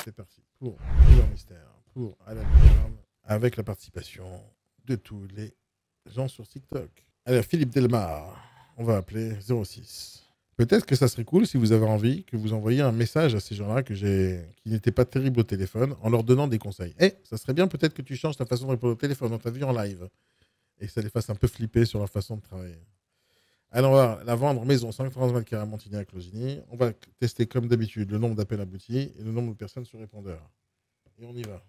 c'est parti pour Trésor Mystère, pour Alan Byrne, avec la participation de tous les gens sur TikTok. Alors, Philippe Delmar, on va appeler 06. Peut-être que ça serait cool si vous avez envie que vous envoyiez un message à ces gens-là qui n'étaient pas terribles au téléphone en leur donnant des conseils. Ça serait bien peut-être que tu changes ta façon de répondre au téléphone dans ta vie en live et que ça les fasse un peu flipper sur leur façon de travailler. Alors, on va la vendre maison 530 mètres carrés à Montignac-Logigny. On va tester comme d'habitude le nombre d'appels aboutis et le nombre de personnes sur répondeur. Et on y va.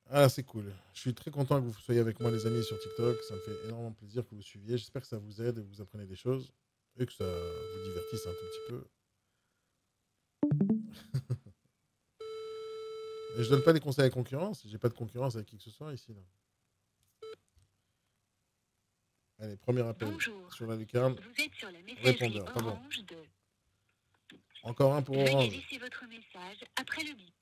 Ah, c'est cool. Je suis très content que vous soyez avec moi, les amis, sur TikTok. Ça me fait énormément plaisir que vous suiviez. J'espère que ça vous aide et que vous apprenez des choses et que ça vous divertisse un tout petit peu. Et je donne pas des conseils à concurrence. J'ai pas de concurrence avec qui que ce soit ici. Là. Allez, premier appel. Bonjour. Sur la lucarne. Vous êtes sur la messagerie répondeur. Pas bon. Encore un pour Orange. Veuillez laisser votre message après le bip.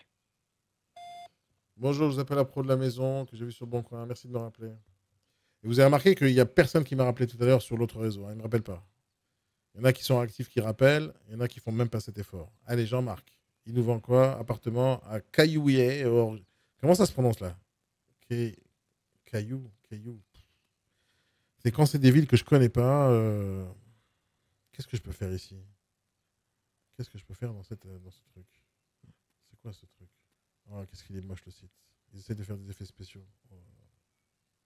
Bonjour, je vous appelle la pro de la maison que j'ai vu sur le Bon Coin. Merci de me rappeler. Et vous avez remarqué qu'il n'y a personne qui m'a rappelé tout à l'heure sur l'autre réseau. Hein, il ne me rappelle pas. Il y en a qui sont actifs qui rappellent. Il y en a qui font même pas cet effort. Allez, Jean-Marc. Il nous vend quoi? Appartement à Caillouillet. Comment ça se prononce là? Caillou. C'est quand c'est des villes que je connais pas. Qu'est-ce que je peux faire ici? Qu'est-ce que je peux faire dans ce truc? C'est quoi ce truc? Oh, qu'est-ce qu'il est moche le site. Ils essaient de faire des effets spéciaux. Oh.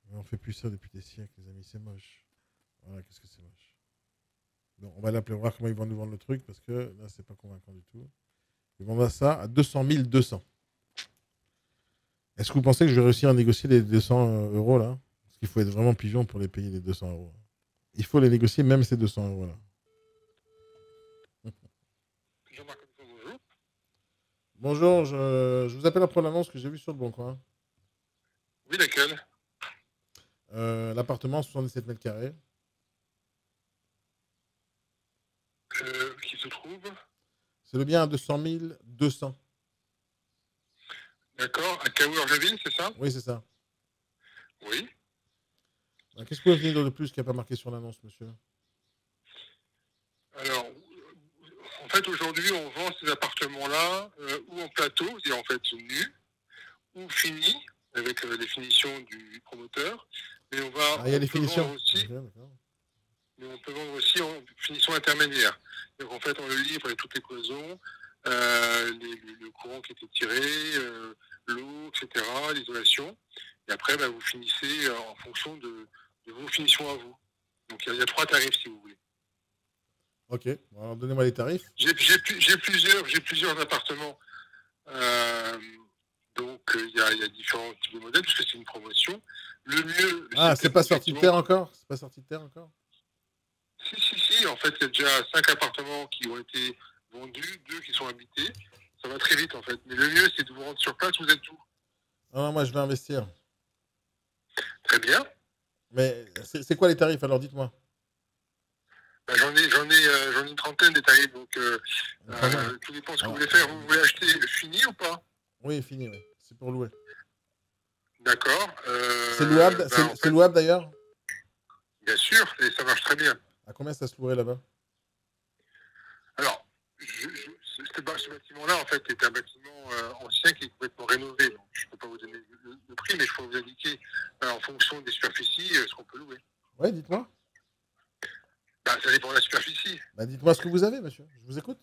Mais on fait plus ça depuis des siècles, les amis. C'est moche. Voilà, qu'est-ce que c'est moche. Bon, on va l'appeler, on va voir comment ils vont nous vendre le truc parce que là, c'est pas convaincant du tout. Ils vendent ça à 200 200. Est-ce que vous pensez que je vais réussir à négocier les 200 euros là? Parce qu'il faut être vraiment pigeon pour les payer les 200 euros. Il faut les négocier même ces 200 euros là. Bonjour, je vous appelle après l'annonce que j'ai vue sur le Bon Coin. Oui, laquelle? L'appartement 77 mètres carrés. Qui se trouve? C'est le bien à 200 200. D'accord, à Caourgeville, c'est ça? Oui, c'est ça. Oui. Qu'est-ce que vous pouvez venir de plus qui n'a pas marqué sur l'annonce, monsieur? Alors, en fait, aujourd'hui, on vend ces appartements-là ou en plateau, c'est-à-dire en fait nus, ou finis, avec les finitions du promoteur. Mais on va. Ah, il y a les finitions aussi. Okay, mais on peut vendre aussi en finition intermédiaire. Donc en fait, on le livre avec toutes les cloisons, le courant qui était tiré, l'eau, etc., l'isolation. Et après, vous finissez en fonction de vos finitions à vous. Donc il y a 3 tarifs si vous voulez. Ok, alors donnez-moi les tarifs. J'ai plusieurs appartements. Donc il y a différents types de modèles puisque c'est une promotion. Le mieux. Ah, c'est pas sorti de terre encore? C'est pas sorti de terre encore? Si. En fait, il y a déjà 5 appartements qui ont été vendus, 2 qui sont habités. Ça va très vite en fait. Mais le mieux, c'est de vous rendre sur place. Vous êtes où? Non, moi, je vais investir. Très bien. Mais c'est quoi les tarifs alors? Dites-moi. J'en ai une trentaine des tarifs. Donc, tout dépend de ce que vous voulez faire. Vous voulez acheter fini ou pas? Oui, fini, oui. C'est pour louer. D'accord. C'est louable, c'est louable d'ailleurs? Bien sûr, et ça marche très bien. À combien ça se louerait là-bas? Alors, ce bâtiment-là, en fait, est un bâtiment ancien qui est complètement rénové. Donc, je ne peux pas vous donner le prix, mais je peux vous indiquer, en fonction des superficies, ce qu'on peut louer. Oui, dites-moi. Ça dépend de la superficie. Dites-moi ce que vous avez, monsieur. Je vous écoute.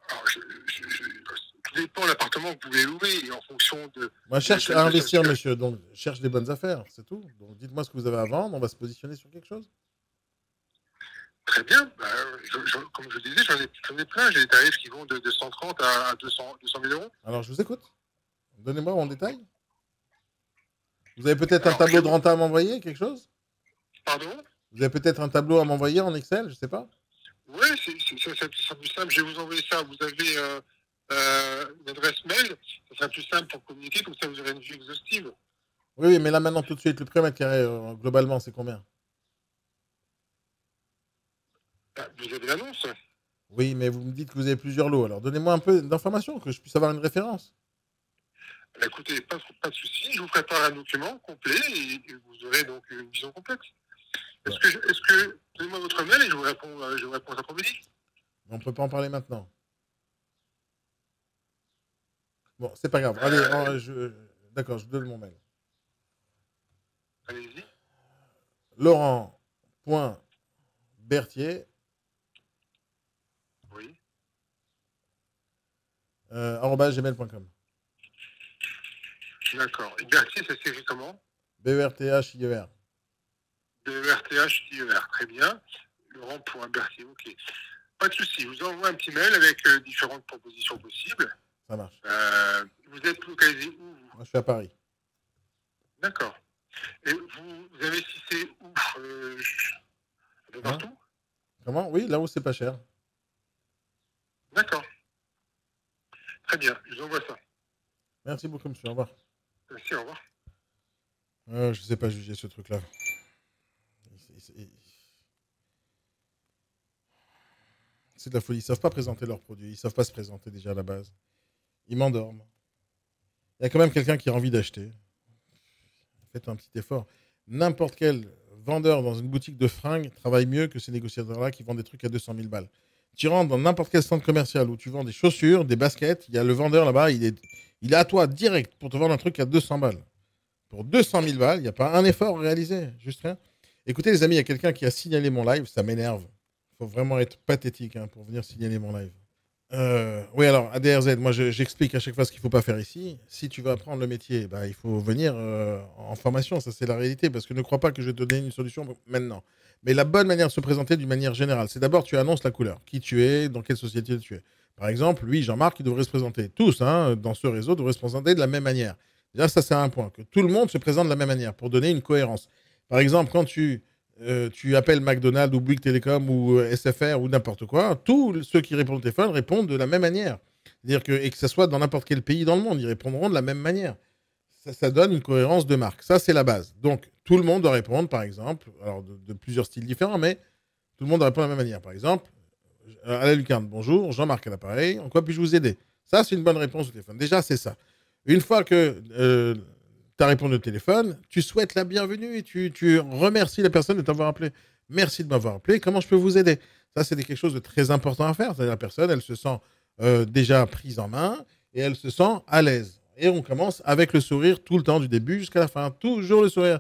Alors, tout dépend de l'appartement que vous pouvez louer et en fonction de... Moi, je cherche à investir, monsieur. Donc, je cherche des bonnes affaires, c'est tout. Donc, dites-moi ce que vous avez à vendre. On va se positionner sur quelque chose. Très bien. Comme je disais, j'en ai plein. J'ai des tarifs qui vont de 130 à 200 000 euros. Alors, je vous écoute. Donnez-moi en détail. Vous avez peut-être un tableau de renta à m'envoyer, quelque chose? Pardon? Vous avez peut-être un tableau à m'envoyer en Excel, je sais pas. Oui, c'est plus simple. Je vais vous envoyer ça. Vous avez une adresse mail. Ça sera plus simple pour communiquer. Comme ça, vous aurez une vue exhaustive. Oui, mais là, maintenant, tout de suite, le prix au mètre carré, globalement, c'est combien? Vous avez l'annonce? Oui, mais vous me dites que vous avez plusieurs lots. Alors, donnez-moi un peu d'informations, que je puisse avoir une référence. Écoutez, pas de souci. Je vous prépare un document complet et vous aurez donc une vision complète. Bon, Donnez-moi votre mail et je vous réponds cet après-midi. on peut pas en parler maintenant. Bon, c'est pas grave. Allez, d'accord, je vous donne mon mail. Allez-y. Laurent.berthier Oui. @gmail.com. D'accord. Et Berthier, ça s'écrit comment? BERTHIER. BERTHIER. Très bien. Laurent.berthier, ok. Pas de souci. Je vous envoie un petit mail avec différentes propositions possibles. Ça marche. Vous êtes localisé où, vous? Moi, je suis à Paris. D'accord. Et vous investissez où? Un peu partout? Comment? Oui, là où c'est pas cher. D'accord. Très bien. Je vous envoie ça. Merci beaucoup, monsieur. Au revoir. Merci, au revoir. Je sais pas juger ce truc-là. C'est de la folie. Ils savent pas présenter leurs produits. Ils savent pas se présenter déjà à la base. Ils m'endorment. Il y a quand même quelqu'un qui a envie d'acheter. Faites un petit effort. N'importe quel vendeur dans une boutique de fringues travaille mieux que ces négociateurs-là qui vendent des trucs à 200 000 balles. Tu rentres dans n'importe quel centre commercial où tu vends des chaussures, des baskets, il y a le vendeur là-bas, il est à toi direct pour te vendre un truc à 200 balles. Pour 200 000 balles, il n'y a pas un effort réalisé. Juste rien. Écoutez, les amis, il y a quelqu'un qui a signalé mon live. Ça m'énerve. Il faut vraiment être pathétique pour venir signaler mon live. Oui, alors, ADRZ, moi, j'explique à chaque fois ce qu'il ne faut pas faire ici. Si tu veux apprendre le métier, il faut venir en formation. Ça, c'est la réalité. Parce que ne crois pas que je vais te donner une solution maintenant. Mais la bonne manière de se présenter d'une manière générale, c'est d'abord, tu annonces la couleur. Qui tu es, dans quelle société tu es. Par exemple, lui, Jean-Marc, il devrait se présenter. Tous, dans ce réseau, devraient se présenter de la même manière. Déjà, ça, c'est un point. Que tout le monde se présente de la même manière pour donner une cohérence. Par exemple, quand tu appelles McDonald's ou Bouygues Télécom ou SFR ou n'importe quoi, tous ceux qui répondent au téléphone répondent de la même manière. C'est-à-dire et que ce soit dans n'importe quel pays dans le monde, ils répondront de la même manière. Ça donne une cohérence de marque. Ça, c'est la base. Donc, tout le monde doit répondre, par exemple, alors de plusieurs styles différents, mais tout le monde doit répondre de la même manière. Par exemple, Alain Lucarne, bonjour, Jean-Marc à l'appareil, en quoi puis-je vous aider? Ça, c'est une bonne réponse au téléphone. Déjà, c'est ça. Une fois que tu as répondu au téléphone, tu souhaites la bienvenue et tu remercies la personne de t'avoir appelé. Merci de m'avoir appelé, comment je peux vous aider? Ça, c'est quelque chose de très important à faire. C'est-à-dire la personne, elle se sent déjà prise en main et elle se sent à l'aise. Et on commence avec le sourire tout le temps, du début jusqu'à la fin. Toujours le sourire.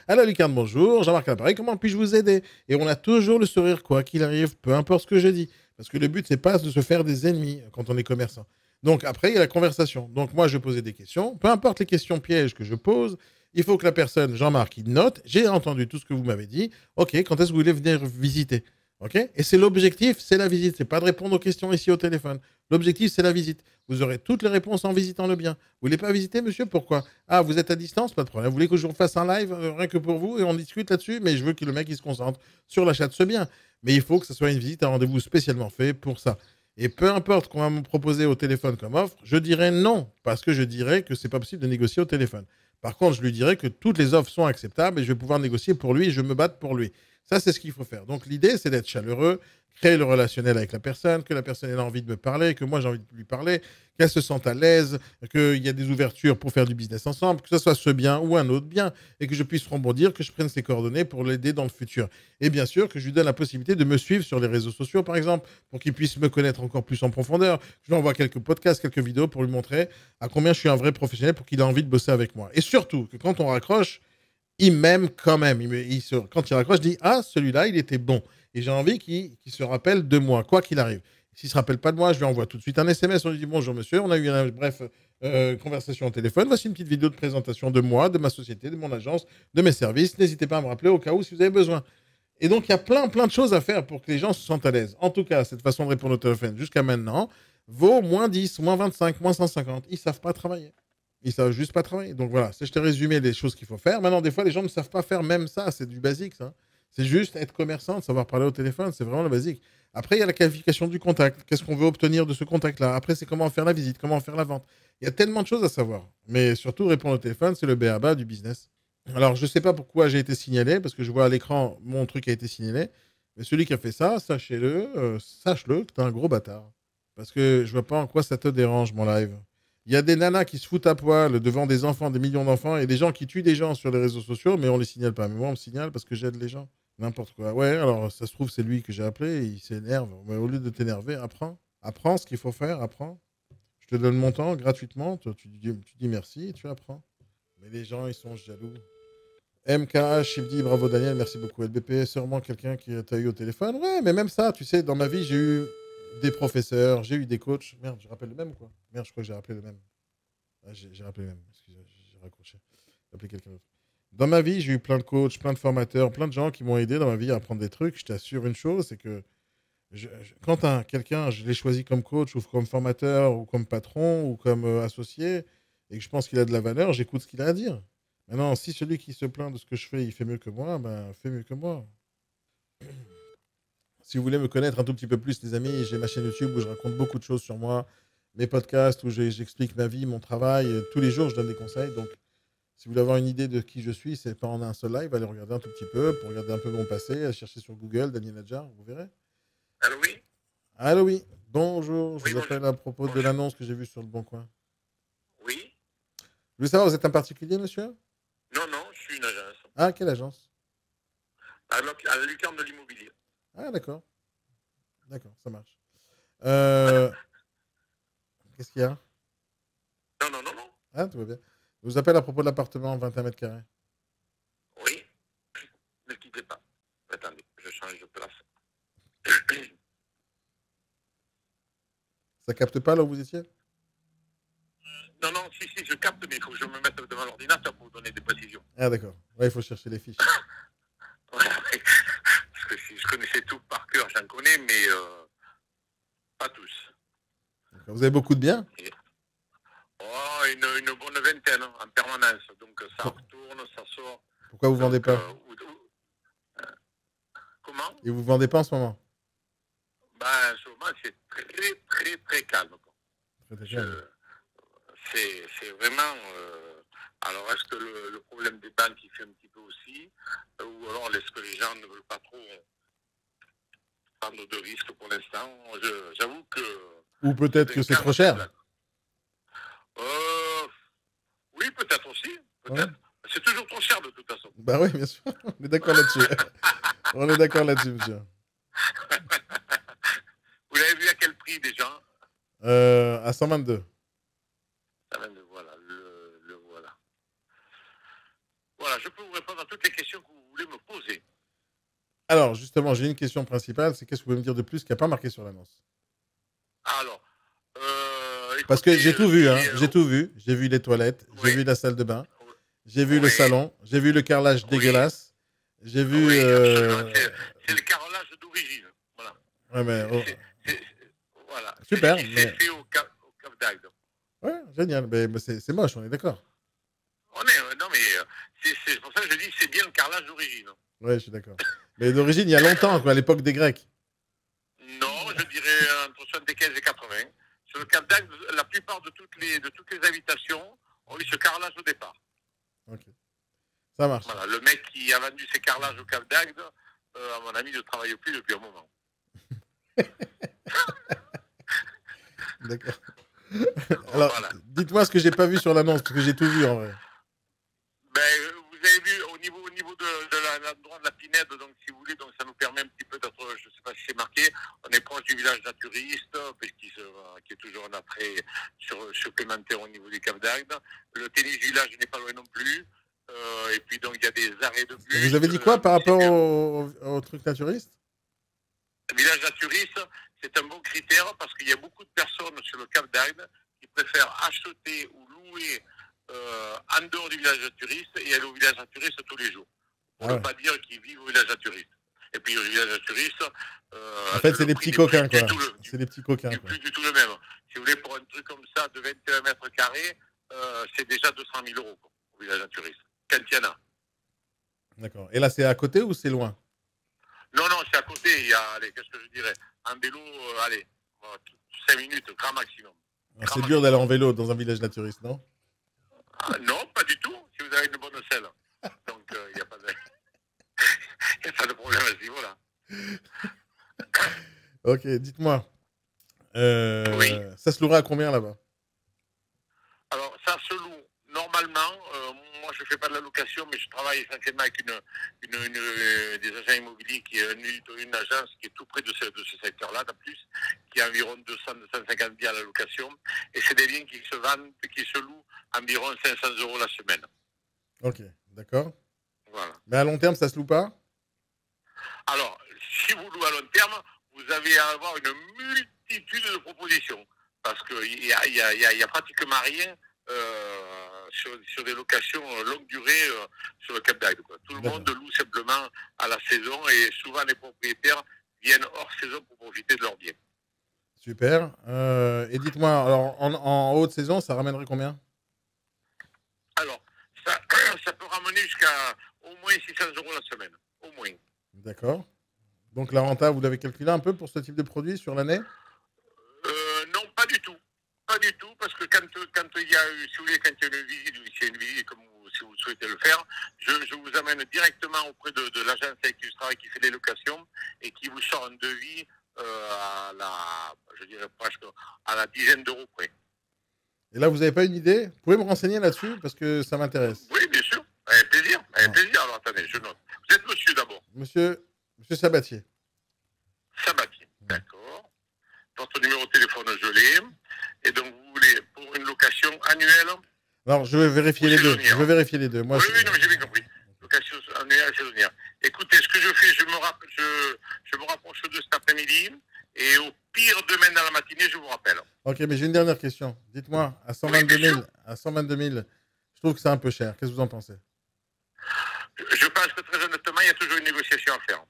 Alain Lucarne, bonjour. Jean-Marc à l'appareil, comment puis-je vous aider? Et on a toujours le sourire, quoi qu'il arrive, peu importe ce que je dis. Parce que le but, c'est pas de se faire des ennemis quand on est commerçant. Donc après, il y a la conversation. Donc moi, je posais des questions. Peu importe les questions pièges que je pose, il faut que la personne, Jean-Marc, il note. J'ai entendu tout ce que vous m'avez dit. OK, quand est-ce que vous voulez venir visiter? OK? Et c'est l'objectif, c'est la visite. C'est pas de répondre aux questions ici au téléphone. L'objectif, c'est la visite. Vous aurez toutes les réponses en visitant le bien. Vous voulez pas visiter, monsieur? Pourquoi? Ah, vous êtes à distance? Pas de problème. Vous voulez que je vous fasse un live rien que pour vous et on discute là-dessus? Mais je veux que le mec il se concentre sur l'achat de ce bien. Mais il faut que ce soit une visite, un rendez-vous spécialement fait pour ça. Et peu importe qu'on va me proposer au téléphone comme offre, je dirais non, parce que je dirais que c'est pas possible de négocier au téléphone. Par contre, je lui dirais que toutes les offres sont acceptables et je vais pouvoir négocier pour lui et je me batte pour lui. Ça, c'est ce qu'il faut faire. Donc, l'idée, c'est d'être chaleureux, créer le relationnel avec la personne, que la personne ait envie de me parler, que moi j'ai envie de lui parler, qu'elle se sente à l'aise, qu'il y a des ouvertures pour faire du business ensemble, que ce soit ce bien ou un autre bien, et que je puisse rebondir, que je prenne ses coordonnées pour l'aider dans le futur. Et bien sûr, que je lui donne la possibilité de me suivre sur les réseaux sociaux, par exemple, pour qu'il puisse me connaître encore plus en profondeur. Je lui envoie quelques podcasts, quelques vidéos pour lui montrer à combien je suis un vrai professionnel pour qu'il ait envie de bosser avec moi. Et surtout, que quand on raccroche, il m'aime quand même. Quand il raccroche, je dis ah, celui-là, il était bon. Et j'ai envie qu'il se rappelle de moi, quoi qu'il arrive. S'il ne se rappelle pas de moi, je lui envoie tout de suite un SMS. On lui dit bonjour monsieur, on a eu une bref conversation au téléphone. Voici une petite vidéo de présentation de moi, de ma société, de mon agence, de mes services. N'hésitez pas à me rappeler au cas où si vous avez besoin. Et donc, il y a plein de choses à faire pour que les gens se sentent à l'aise. En tout cas, cette façon de répondre au téléphone jusqu'à maintenant vaut moins 10, moins 25, moins 150. Ils ne savent pas travailler. Ils ne savent juste pas travailler. Donc voilà, je t'ai résumé les choses qu'il faut faire. Maintenant, des fois, les gens ne savent pas faire même ça. C'est du basique, ça. C'est juste être commerçant, de savoir parler au téléphone. C'est vraiment le basique. Après, il y a la qualification du contact. Qu'est-ce qu'on veut obtenir de ce contact-là? Après, c'est comment faire la visite, comment faire la vente. Il y a tellement de choses à savoir. Mais surtout, répondre au téléphone, c'est le b.a.-ba du business. Alors, je ne sais pas pourquoi j'ai été signalé, parce que je vois à l'écran, mon truc a été signalé. Mais celui qui a fait ça, sache-le que tu es un gros bâtard. Parce que je vois pas en quoi ça te dérange, mon live. Il y a des nanas qui se foutent à poil devant des enfants, des millions d'enfants, et des gens qui tuent des gens sur les réseaux sociaux, mais on les signale pas. Mais moi, on me signale parce que j'aide les gens. N'importe quoi. Ouais, alors ça se trouve, c'est lui que j'ai appelé, et il s'énerve. Mais au lieu de t'énerver, apprends. Apprends ce qu'il faut faire, apprends. Je te donne mon temps gratuitement, tu dis merci et tu apprends. Mais les gens, ils sont jaloux. MKH, il me dit bravo Daniel, merci beaucoup. LBP, sûrement quelqu'un qui t'a eu au téléphone. Ouais, mais même ça, tu sais, dans ma vie, j'ai eu des professeurs, j'ai eu des coachs. Merde, je rappelle le même ou quoi? Merde, je crois que j'ai rappelé le même. Ah, j'ai rappelé le même. Excusez, j'ai raccroché. J'ai appelé quelqu'un d'autre. Dans ma vie, j'ai eu plein de coachs, plein de formateurs, plein de gens qui m'ont aidé dans ma vie à apprendre des trucs. Je t'assure une chose, c'est que quand quelqu'un, je l'ai choisi comme coach ou comme formateur ou comme patron ou comme associé et que je pense qu'il a de la valeur, j'écoute ce qu'il a à dire. Maintenant, si celui qui se plaint de ce que je fais, il fait mieux que moi, ben fais mieux que moi. Si vous voulez me connaître un tout petit peu plus, les amis, j'ai ma chaîne YouTube où je raconte beaucoup de choses sur moi, mes podcasts où j'explique ma vie, mon travail. Tous les jours, je donne des conseils. Donc, si vous voulez avoir une idée de qui je suis, c'est pas en un seul live, allez regarder un tout petit peu pour regarder un peu mon passé, chercher sur Google Daniel Nadjar, vous verrez. Allô, oui? Allô, oui. Bonjour, je Oui, vous bonjour. appelle à propos de Bonjour. l'annonce que j'ai vue sur le Bon Coin. Oui? Je veux savoir, vous êtes un particulier, monsieur? Non, non, je suis une agence. Ah, quelle agence? À la lucarne de l'immobilier. Ah, d'accord. D'accord, ça marche. Euh, Qu'est-ce qu'il y a? Non, non, non, non. Ah, tout va bien. Je vous appelle à propos de l'appartement 21 mètres carrés. Oui, ne quittez pas. Attendez, je change de place. Ça capte pas là où vous étiez? Non, non, si, si, je capte, mais il faut que je me mette devant l'ordinateur pour vous donner des précisions. Ah, d'accord. Ouais, il faut chercher les fiches. Ouais, ouais. Parce que si je connaissais tout par cœur, j'en connais, mais pas tous. D'accord. Vous avez beaucoup de biens? Et- oh, une bonne vingtaine en permanence. Donc ça Pour- retourne, ça sort. Pourquoi vous vendez Donc, pas? comment? Et vous vendez pas en ce moment? Ben, en ce moment, c'est très, très, très calme. Quoi. Très, très calme. Je- c'est vraiment. Alors, est-ce que le problème des banques il fait un petit peu aussi, ou alors est-ce que les gens ne veulent pas trop prendre de risques pour l'instant? J'avoue que Ou peut-être c'est que un c'est calme trop cher. Oui, peut-être aussi, Ouais. peut-être. C'est toujours trop cher de toute façon. Bah oui, bien sûr. On est d'accord là-dessus. On est d'accord là-dessus, monsieur. Vous l'avez vu à quel prix déjà? À 122. Voilà, le voilà. Voilà, je peux vous répondre à toutes les questions que vous voulez me poser. Alors, justement, j'ai une question principale. C'est qu'est-ce que vous pouvez me dire de plus qui n'a pas marqué sur l'annonce? Alors, Parce que écoutez, j'ai tout vu, hein. J'ai tout vu. J'ai vu les toilettes, j'ai oui, vu la salle de bain, oui, j'ai vu le salon, j'ai vu le carrelage oui, dégueulasse, j'ai vu. oui, absolument. C'est le carrelage d'origine. Voilà. Ouais, mais Voilà. C'est ce super, qui s'est mais fait au Cap d'Agde. ouais, génial. Mais c'est moche, on est d'accord. Non, mais c'est pour ça que je dis c'est bien le carrelage d'origine. Ouais, je suis d'accord. Mais d'origine, il y a longtemps, quoi, à l'époque des Grecs. Non, je dirais entre 75 et 80. Sur le Cap d'Agde, la plupart de toutes les habitations ont eu ce carrelage au départ. Ok, ça marche. Voilà, le mec qui a vendu ses carrelages au Cap d'Agde, à mon avis, ne travaille plus depuis un moment. D'accord. Alors, Voilà. dites-moi ce que j'ai pas vu sur l'annonce, parce que j'ai tout vu en vrai. Ben, vous avez vu au niveau de l'endroit de la Pinède, donc si vous voulez, donc ça nous permet un petit peu d'être, je ne sais pas si c'est marqué, on est proche du village naturiste, qui est toujours un attrait supplémentaire au niveau du Cap d'Agde. Le tennis village n'est pas loin non plus. Et puis donc il y a des arrêts de bus. Vous avez dit quoi par rapport au truc naturiste? Le village naturiste, c'est un bon critère parce qu'il y a beaucoup de personnes sur le Cap d'Agde qui préfèrent acheter ou louer en dehors du village naturiste et aller au village naturiste tous les jours. Pour ne pas dire qu'ils vivent au village naturiste. Et puis le village naturiste... en fait, c'est des petits coquins, quoi. C'est des petits coquins, quoi. Plus du tout le même. Si vous voulez, pour un truc comme ça de 21 mètres carrés, c'est déjà 200 000 euros quoi, au village naturiste. Quand il y en a. D'accord. Et là, c'est à côté ou c'est loin? Non, non, c'est à côté. Il y a, allez, qu'est-ce que je dirais? En vélo, allez, 5 minutes, grand maximum. C'est dur d'aller en vélo dans un village naturiste, non? Ah, non, pas du tout, si vous avez une bonne selle. Donc, il n'y a pas de... y a pas de problème à ce niveau-là. Ok, dites-moi. Oui. Ça se louerait à combien là-bas? travaille essentiellement avec des agents immobiliers qui est une agence qui est tout près de ce secteur-là, en plus, qui a environ 200-250 biens à la location. Et c'est des biens qui se vendent, qui se louent environ 500 € la semaine. Ok, d'accord. Voilà. Mais à long terme, ça se loue pas? Alors, si vous louez à long terme, vous avez à avoir une multitude de propositions. Parce qu'il n'y a pratiquement rien sur des locations longue durée sur le Cap d'Agde. Tout le monde loue simplement à la saison et souvent les propriétaires viennent hors saison pour profiter de leurs biens. Super. Et dites-moi, alors en haute saison, ça ramènerait combien? Alors, ça peut ramener jusqu'à au moins 600 € la semaine. Au moins. D'accord. Donc la renta, vous l'avez calculé un peu pour ce type de produit sur l'année? Non, pas du tout. Pas du tout, parce que quand il y a, si vous voulez, quand il y a une visite, si une visite, si vous souhaitez le faire, je vous amène directement auprès de l'agence avec qui je travaille, qui fait les locations, et qui vous sort un devis je dirais presque à la dizaine d'euros près. Et là, vous n'avez pas une idée? Vous pouvez me renseigner là-dessus, parce que ça m'intéresse. Oui, bien sûr. Avec plaisir. Avec plaisir. Alors, attendez, je note. Vous êtes monsieur d'abord? Monsieur Sabatier. Sabatier, d'accord. Votre numéro de téléphone, je l'ai. Et donc, vous voulez, pour une location annuelle? Alors, je vais vérifier les deux. Je vais vérifier les deux. Moi, oui, non, j'ai bien compris. Location annuelle et saisonnière. Écoutez, ce que je fais, je me rapproche de cet après-midi. Et au pire, demain dans la matinée, je vous rappelle. Ok, mais j'ai une dernière question. Dites-moi, à 122 000, je trouve que c'est un peu cher. Qu'est-ce que vous en pensez? Je pense que très honnêtement, il y a toujours une négociation à faire.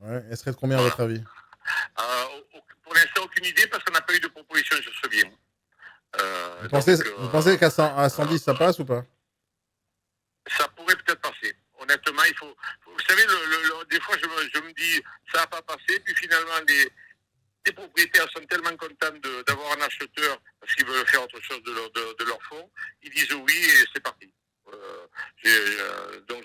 Ouais, elle serait de combien à votre avis? Pour l'instant, aucune idée parce qu'on n'a pas eu de proposition sur ce bien. Vous pensez qu'à 110, ça passe ou pas? Ça pourrait peut-être passer. Honnêtement, vous savez, des fois, je me dis, ça va pas passer, puis finalement, les propriétaires sont tellement contents d'avoir un acheteur parce qu'ils veulent faire autre chose de leur fonds, ils disent oui et c'est parti. Donc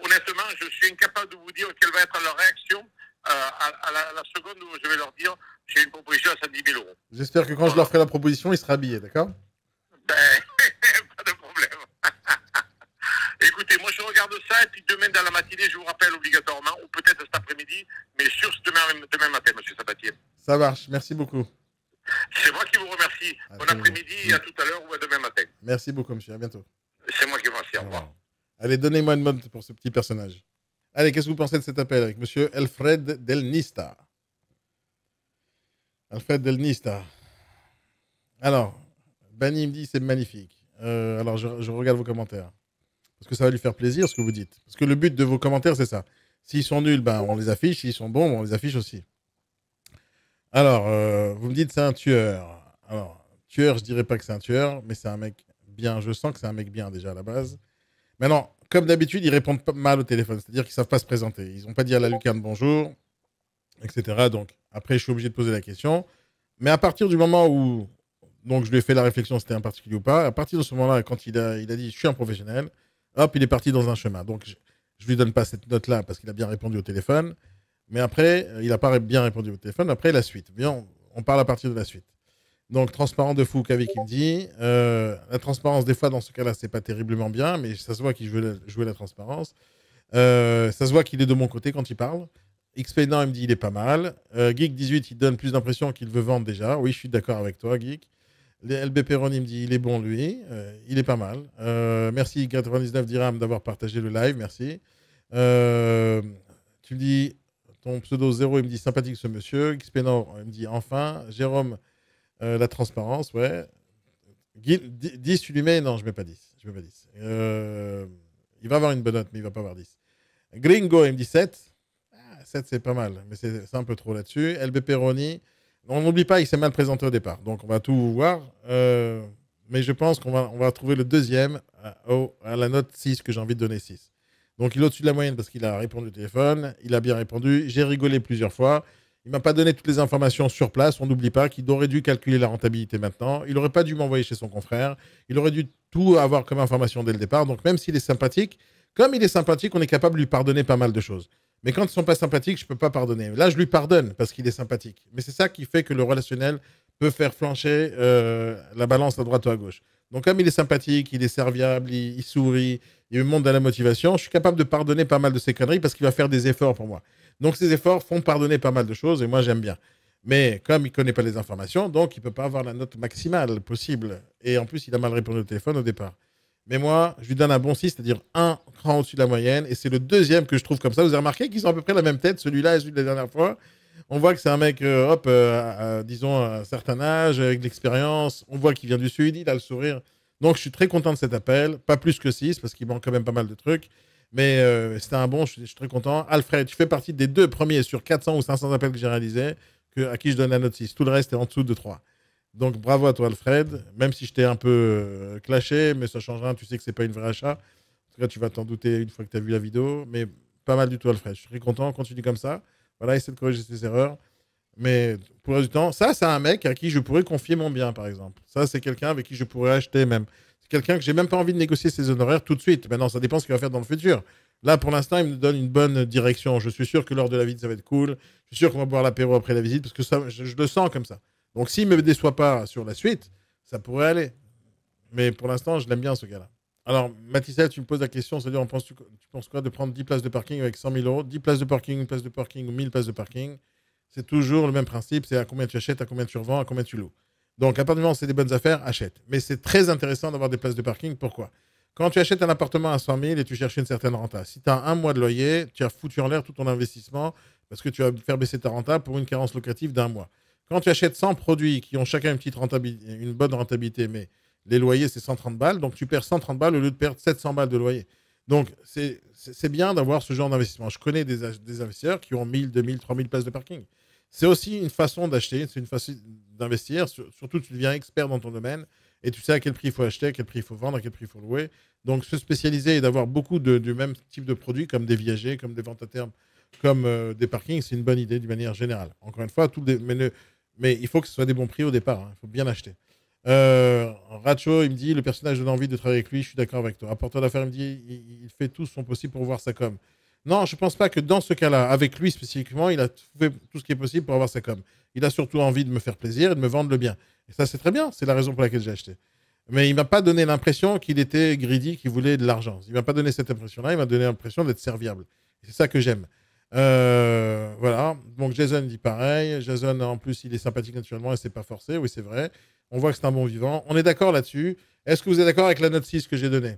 honnêtement, je suis incapable de vous dire quelle va être leur réaction à la seconde où je vais leur dire j'ai une proposition à 110 000 €. J'espère que quand je leur ferai la proposition, ils seront habillés, d'accord? Ben, pas de problème. Écoutez, moi je regarde ça et puis demain dans la matinée, je vous rappelle obligatoirement, ou peut-être cet après-midi, mais sur demain matin, monsieur Sabatier. Ça marche, merci beaucoup. C'est moi qui vous remercie. Bon après-midi, à tout à l'heure ou à demain matin. Merci beaucoup, monsieur, à bientôt. C'est moi qui vous remercie, au revoir. Allez, donnez-moi une note pour ce petit personnage. Allez, qu'est-ce que vous pensez de cet appel avec monsieur Alfred Del Nista? Alfred Del Nista. Alors, Bani me dit c'est magnifique. Alors, je regarde vos commentaires. Parce que ça va lui faire plaisir ce que vous dites. Parce que le but de vos commentaires, c'est ça. S'ils sont nuls, ben, on les affiche. S'ils sont bons, on les affiche aussi. Alors, vous me dites c'est un tueur. Alors, tueur, je dirais pas que c'est un tueur, mais c'est un mec bien. Je sens que c'est un mec bien déjà à la base. Maintenant, comme d'habitude, ils répondent pas mal au téléphone. C'est-à-dire qu'ils savent pas se présenter. Ils n'ont pas dit à la lucarne bonjour, etc. Donc, après, je suis obligé de poser la question. Mais à partir du moment où donc je lui ai fait la réflexion, c'était un particulier ou pas, à partir de ce moment-là, quand il a dit je suis un professionnel, hop, il est parti dans un chemin. Donc, je lui donne pas cette note-là parce qu'il a bien répondu au téléphone. Mais après, il n'a pas bien répondu au téléphone. Après, la suite. Bien, on parle à partir de la suite. Donc, transparent de fou, Kavi qui me dit. La transparence, des fois, dans ce cas-là, c'est pas terriblement bien, mais ça se voit qu'il veut jouer la transparence. Ça se voit qu'il est de mon côté quand il parle. Expedient, il me dit il est pas mal. Geek18, il donne plus d'impression qu'il veut vendre déjà. Oui, je suis d'accord avec toi, Geek. LB Perroni me dit il est bon, lui. Il est pas mal. Merci, 99 dirhams, d'avoir partagé le live. Merci. Tu me dis, ton pseudo 0, il me dit sympathique ce monsieur. Expedient, il me dit enfin. Jérôme, la transparence, ouais. 10, tu lui mets? Non, je ne mets pas 10. Je mets pas 10. Il va avoir une bonne note, mais il ne va pas avoir 10. Gringo, il me dit 7. 7, c'est pas mal, mais c'est un peu trop là-dessus. LB Perroni, on n'oublie pas, il s'est mal présenté au départ. Donc, on va tout voir. Mais je pense qu'on va trouver le deuxième à la note 6, que j'ai envie de donner 6. Donc, il est au-dessus de la moyenne parce qu'il a répondu au téléphone. Il a bien répondu. J'ai rigolé plusieurs fois. Il ne m'a pas donné toutes les informations sur place. On n'oublie pas qu'il aurait dû calculer la rentabilité maintenant. Il n'aurait pas dû m'envoyer chez son confrère. Il aurait dû tout avoir comme information dès le départ. Donc, même s'il est sympathique, comme il est sympathique, on est capable de lui pardonner pas mal de choses. Mais quand ils ne sont pas sympathiques, je ne peux pas pardonner. Là, je lui pardonne parce qu'il est sympathique. Mais c'est ça qui fait que le relationnel peut faire flancher la balance à droite ou à gauche. Donc, comme il est sympathique, il est serviable, il sourit, il me montre de la motivation. Je suis capable de pardonner pas mal de ses conneries parce qu'il va faire des efforts pour moi. Donc, ces efforts font pardonner pas mal de choses et moi, j'aime bien. Mais comme il ne connaît pas les informations, donc il ne peut pas avoir la note maximale possible. Et en plus, il a mal répondu au téléphone au départ. Mais moi, je lui donne un bon 6, c'est-à-dire un cran au-dessus de la moyenne. Et c'est le deuxième que je trouve comme ça. Vous avez remarqué qu'ils ont à peu près la même tête, celui-là et celui de la dernière fois. On voit que c'est un mec, disons, à un certain âge, avec de l'expérience. On voit qu'il vient du Sud, il a le sourire. Donc, je suis très content de cet appel. Pas plus que 6, parce qu'il manque quand même pas mal de trucs. Mais c'était un bon, je suis très content. Alfred, tu fais partie des 2 premiers sur 400 ou 500 appels que j'ai réalisés, à qui je donne la note 6. Tout le reste est en dessous de 3. Donc, bravo à toi, Alfred. Même si je t'ai un peu clashé, mais ça change rien. Tu sais que c'est pas une vraie achat. En tout cas, tu vas t'en douter une fois que tu as vu la vidéo. Mais pas mal du tout, Alfred. Je suis très content. Continue comme ça. Voilà, essaie de corriger ses erreurs. Mais pour le reste du temps, ça, c'est un mec à qui je pourrais confier mon bien, par exemple. Ça, c'est quelqu'un avec qui je pourrais acheter même. C'est quelqu'un que j'ai même pas envie de négocier ses honoraires tout de suite. Maintenant, ça dépend ce qu'il va faire dans le futur. Là, pour l'instant, il me donne une bonne direction. Je suis sûr que lors de la visite, ça va être cool. Je suis sûr qu'on va boire l'apéro après la visite parce que ça, je le sens comme ça. Donc, s'il ne me déçoit pas sur la suite, ça pourrait aller. Mais pour l'instant, je l'aime bien, ce gars-là. Alors, Mathissel, tu me poses la question, c'est-à-dire, tu penses quoi de prendre 10 places de parking avec 100 000 euros? 10 places de parking, une place de parking ou 1000 places de parking? C'est toujours le même principe, c'est à combien tu achètes, à combien tu revends, à combien tu loues. Donc, à partir du moment où c'est des bonnes affaires, achète. Mais c'est très intéressant d'avoir des places de parking. Pourquoi? Quand tu achètes un appartement à 100 000 et tu cherches une certaine renta, si tu as un mois de loyer, tu as foutu en l'air tout ton investissement parce que tu vas faire baisser ta renta pour une carence locative d'un mois. Quand tu achètes 100 produits qui ont chacun une petite rentabilité, une bonne rentabilité, mais les loyers, c'est 130 balles, donc tu perds 130 balles au lieu de perdre 700 balles de loyer. Donc, c'est bien d'avoir ce genre d'investissement. Je connais des investisseurs qui ont 1000, 2000, 3000 places de parking. C'est aussi une façon d'acheter, c'est une façon d'investir. Surtout, tu deviens expert dans ton domaine et tu sais à quel prix il faut acheter, à quel prix il faut vendre, à quel prix il faut louer. Donc, se spécialiser et d'avoir beaucoup du même type de produits, comme des viagers, comme des ventes à terme, comme des parkings, c'est une bonne idée d'une manière générale. Encore une fois, mais il faut que ce soit des bons prix au départ. Hein. Il faut bien acheter. Racho, il me dit, le personnage donne envie de travailler avec lui, je suis d'accord avec toi. Apporteur d'affaires, il me dit, il fait tout son possible pour voir sa com. Non, je ne pense pas que dans ce cas-là, avec lui spécifiquement, il a fait tout ce qui est possible pour avoir sa com. Il a surtout envie de me faire plaisir et de me vendre le bien. Et ça, c'est très bien, c'est la raison pour laquelle j'ai acheté. Mais il ne m'a pas donné l'impression qu'il était greedy, qu'il voulait de l'argent. Il ne m'a pas donné cette impression-là, il m'a donné l'impression d'être serviable. C'est ça que j'aime. Voilà. Donc Jason dit pareil. Jason, en plus, il est sympathique naturellement et c'est pas forcé. Oui, c'est vrai. On voit que c'est un bon vivant. On est d'accord là-dessus. Est-ce que vous êtes d'accord avec la note 6 que j'ai donnée?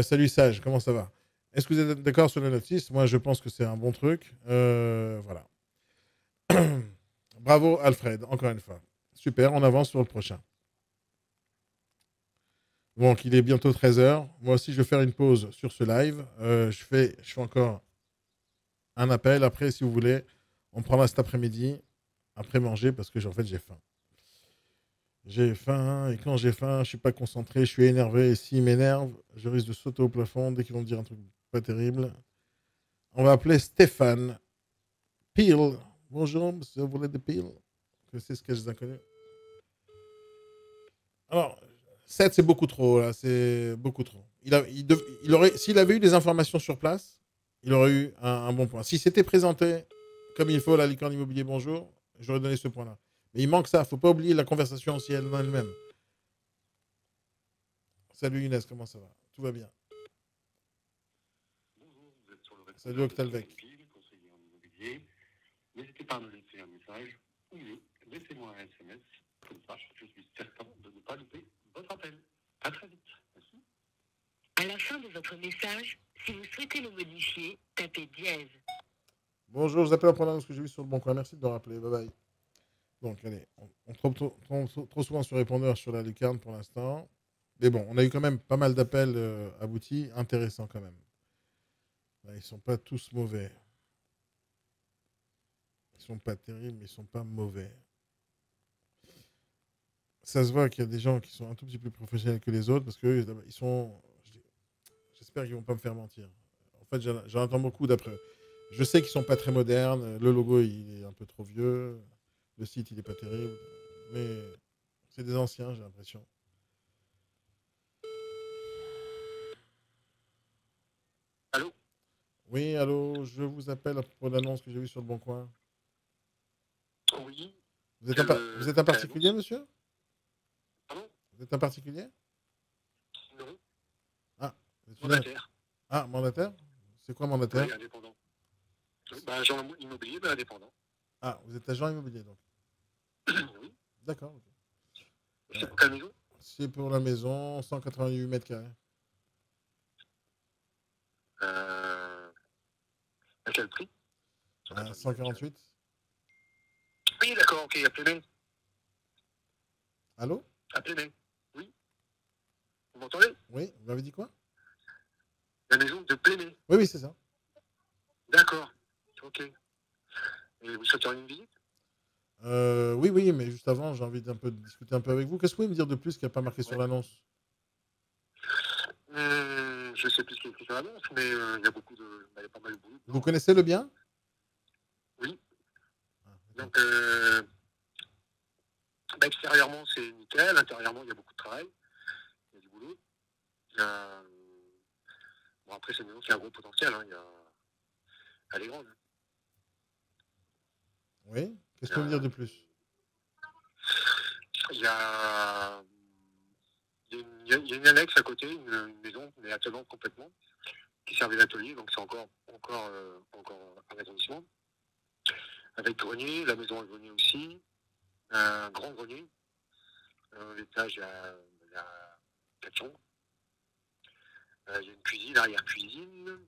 Salut Sage, comment ça va? Est-ce que vous êtes d'accord sur la note 6? Moi, je pense que c'est un bon truc. Voilà. Bravo Alfred, encore une fois. Super, on avance sur le prochain. Donc, il est bientôt 13h. Moi aussi, je vais faire une pause sur ce live. Je fais encore un appel. Après, si vous voulez, on prendra cet après-midi, après manger, parce que en fait, j'ai faim. J'ai faim, et quand j'ai faim, je suis pas concentré, je suis énervé, et s'il m'énerve, je risque de sauter au plafond dès qu'ils vont me dire un truc pas terrible. On va appeler Stéphane Peel. Bonjour, monsieur, vous voulez de Peel? Que c'est ce que j'ai inconnu. Alors, 7, c'est beaucoup trop, là, c'est beaucoup trop. S'il avait eu des informations sur place, il aurait eu un bon point. Si c'était présenté comme il faut, la licorne immobilier, bonjour, j'aurais donné ce point-là. Mais il manque ça, faut pas oublier la conversation aussi elle-même. Salut Inès, comment ça va? Tout va bien. Bonjour, vous êtes sur le Salut Octalvec. conseiller en immobilier. N'hésitez pas à me laisser un message ou mieux, laissez-moi un SMS. Comme ça, je suis certain de ne pas louper votre appel. À très vite. Merci. À la fin de votre message, si vous souhaitez le modifier, tapez dièse. Bonjour, je vous appelle en prenant ce que j'ai vu sur le bon coin. Merci de me rappeler. Bye bye. Donc, allez, on tombe trop souvent sur répondeur sur la lucarne pour l'instant. Mais bon, on a eu quand même pas mal d'appels aboutis, intéressants quand même. Là, ils sont pas tous mauvais. Ils sont pas terribles, mais ils sont pas mauvais. Ça se voit qu'il y a des gens qui sont un tout petit peu plus professionnels que les autres parce que ils sont. J'espère qu'ils vont pas me faire mentir. En fait, j'en entends beaucoup d'après. Je sais qu'ils sont pas très modernes. Le logo, il est un peu trop vieux. Le site, il est pas terrible. Mais c'est des anciens, j'ai l'impression. Allô? Oui, allô, je vous appelle à propos de l'annonce que j'ai vue sur le Bon Coin. Oui. Vous êtes un particulier, monsieur? Pardon? Vous êtes un particulier? Non. Ah, Vous êtes Mandataire. Ah, mandataire? C'est quoi mandataire? Oui, indépendant. Bah, agent immobilier, mais indépendant. Ah, vous êtes agent immobilier donc. Oui. D'accord. Ok. C'est pour quelle maison? C'est pour la maison, 188 mètres carrés. À quel prix? À 148. Oui, d'accord, ok, à Plémé. Allô? À Plémé. Oui. Vous m'entendez? Oui, vous m'avez dit quoi? La maison de Plémé. Oui, oui, c'est ça. D'accord. Ok. Et vous souhaiteriez une visite? Oui, oui, mais juste avant, j'ai envie d'un peu de discuter un peu avec vous. Qu'est-ce que vous pouvez me dire de plus qu'il n'y a pas marqué sur Ouais. l'annonce? Je sais plus ce qui est écrit sur l'annonce, mais il y a beaucoup de. Il y a pas mal de boulot. Vous connaissez le bien? Oui. Ah, d'accord. Donc, extérieurement, c'est nickel. Intérieurement, il y a beaucoup de travail. Il y a du boulot. Bon, après, c'est une maison qui a un gros potentiel. Hein. Elle est grande. Oui. Qu'est-ce que vous pouvez me dire de plus? Il y a, il y a une annexe à côté, une maison, mais attenante complètement, qui servait d'atelier, donc c'est encore un agrandissement. Avec grenier, la maison a le grenier aussi, un grand grenier. L'étage, il y a 4 chambres. Il y a une cuisine, arrière-cuisine.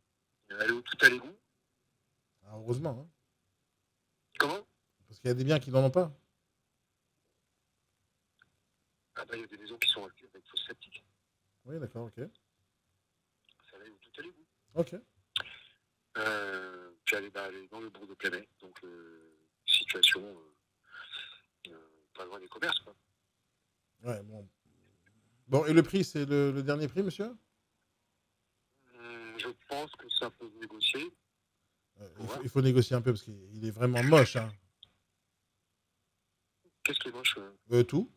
Elle est tout à l'égout. Ah, heureusement, hein. Comment? Parce qu'il y a des biens qui n'en ont pas. Ah bah, il y a des maisons qui sont avec fosse septique. Oui, d'accord, ok. Ça elle est tout à l'égout. Ok. Puis elle est dans le bourg de Plémet, donc situation pas loin des commerces, quoi. Ouais, bon. Bon, et le prix, c'est le dernier prix, monsieur? Je pense que ça peut se négocier. Il faut négocier un peu parce qu'il est vraiment moche, hein. Qu'est-ce qui est moche? Tout?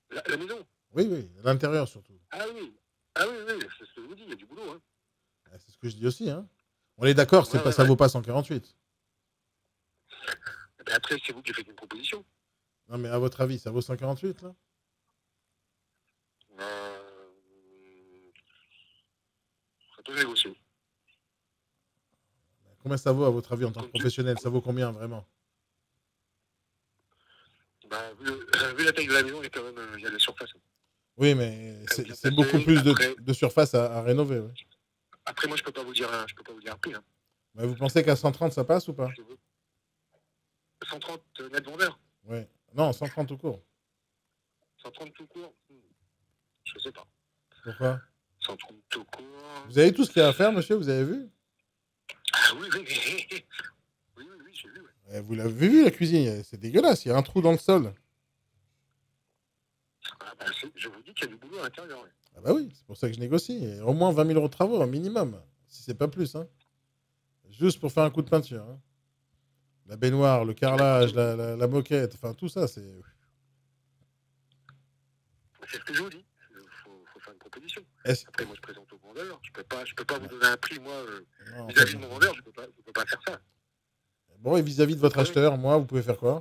La maison? Oui, oui, l'intérieur surtout. Ah oui. Ah oui, oui, c'est ce que je vous dis, il y a du boulot. Hein. C'est ce que je dis aussi, hein. On est d'accord, c'est pas, ça vaut pas 148. Ben après, c'est vous qui faites une proposition. Non, mais à votre avis, ça vaut 148, là? Ça peut se négocier. Combien ça vaut, à votre avis, en tant que professionnel? Ça vaut combien, vraiment? Ben, vu la taille de la maison, il y a quand même il y a de la surface. Oui, mais c'est beaucoup plus de surface à rénover. Ouais. Après, moi, je peux pas vous dire un prix. Hein. Mais vous pensez qu'à 130, ça passe ou pas? 130 net vendeur? Ouais. Non, 130 tout court. 130 tout court? Je sais pas. Pourquoi? 130 tout court. Vous avez tout ce qu'il y a à faire, monsieur? Vous avez vu? Ah oui, oui, oui. Oui, j'ai vu. Ouais. Vous l'avez vu, la cuisine? C'est dégueulasse, il y a un trou dans le sol. Ah bah, je vous dis qu'il y a du boulot à l'intérieur. Ouais. Ah bah oui, c'est pour ça que je négocie. Au moins 20 000 euros de travaux, un minimum. Si c'est pas plus. Hein. Juste pour faire un coup de peinture. Hein. La baignoire, le carrelage, la moquette, enfin tout ça, c'est... C'est ce que je vous dis. Faut faire une proposition. Après, moi, je présente au vendeur. Je peux pas vous donner un prix, moi, vis-à-vis de mon vendeur. Je peux pas faire ça. Bon, et vis-à-vis de votre acheteur, moi, vous pouvez faire quoi?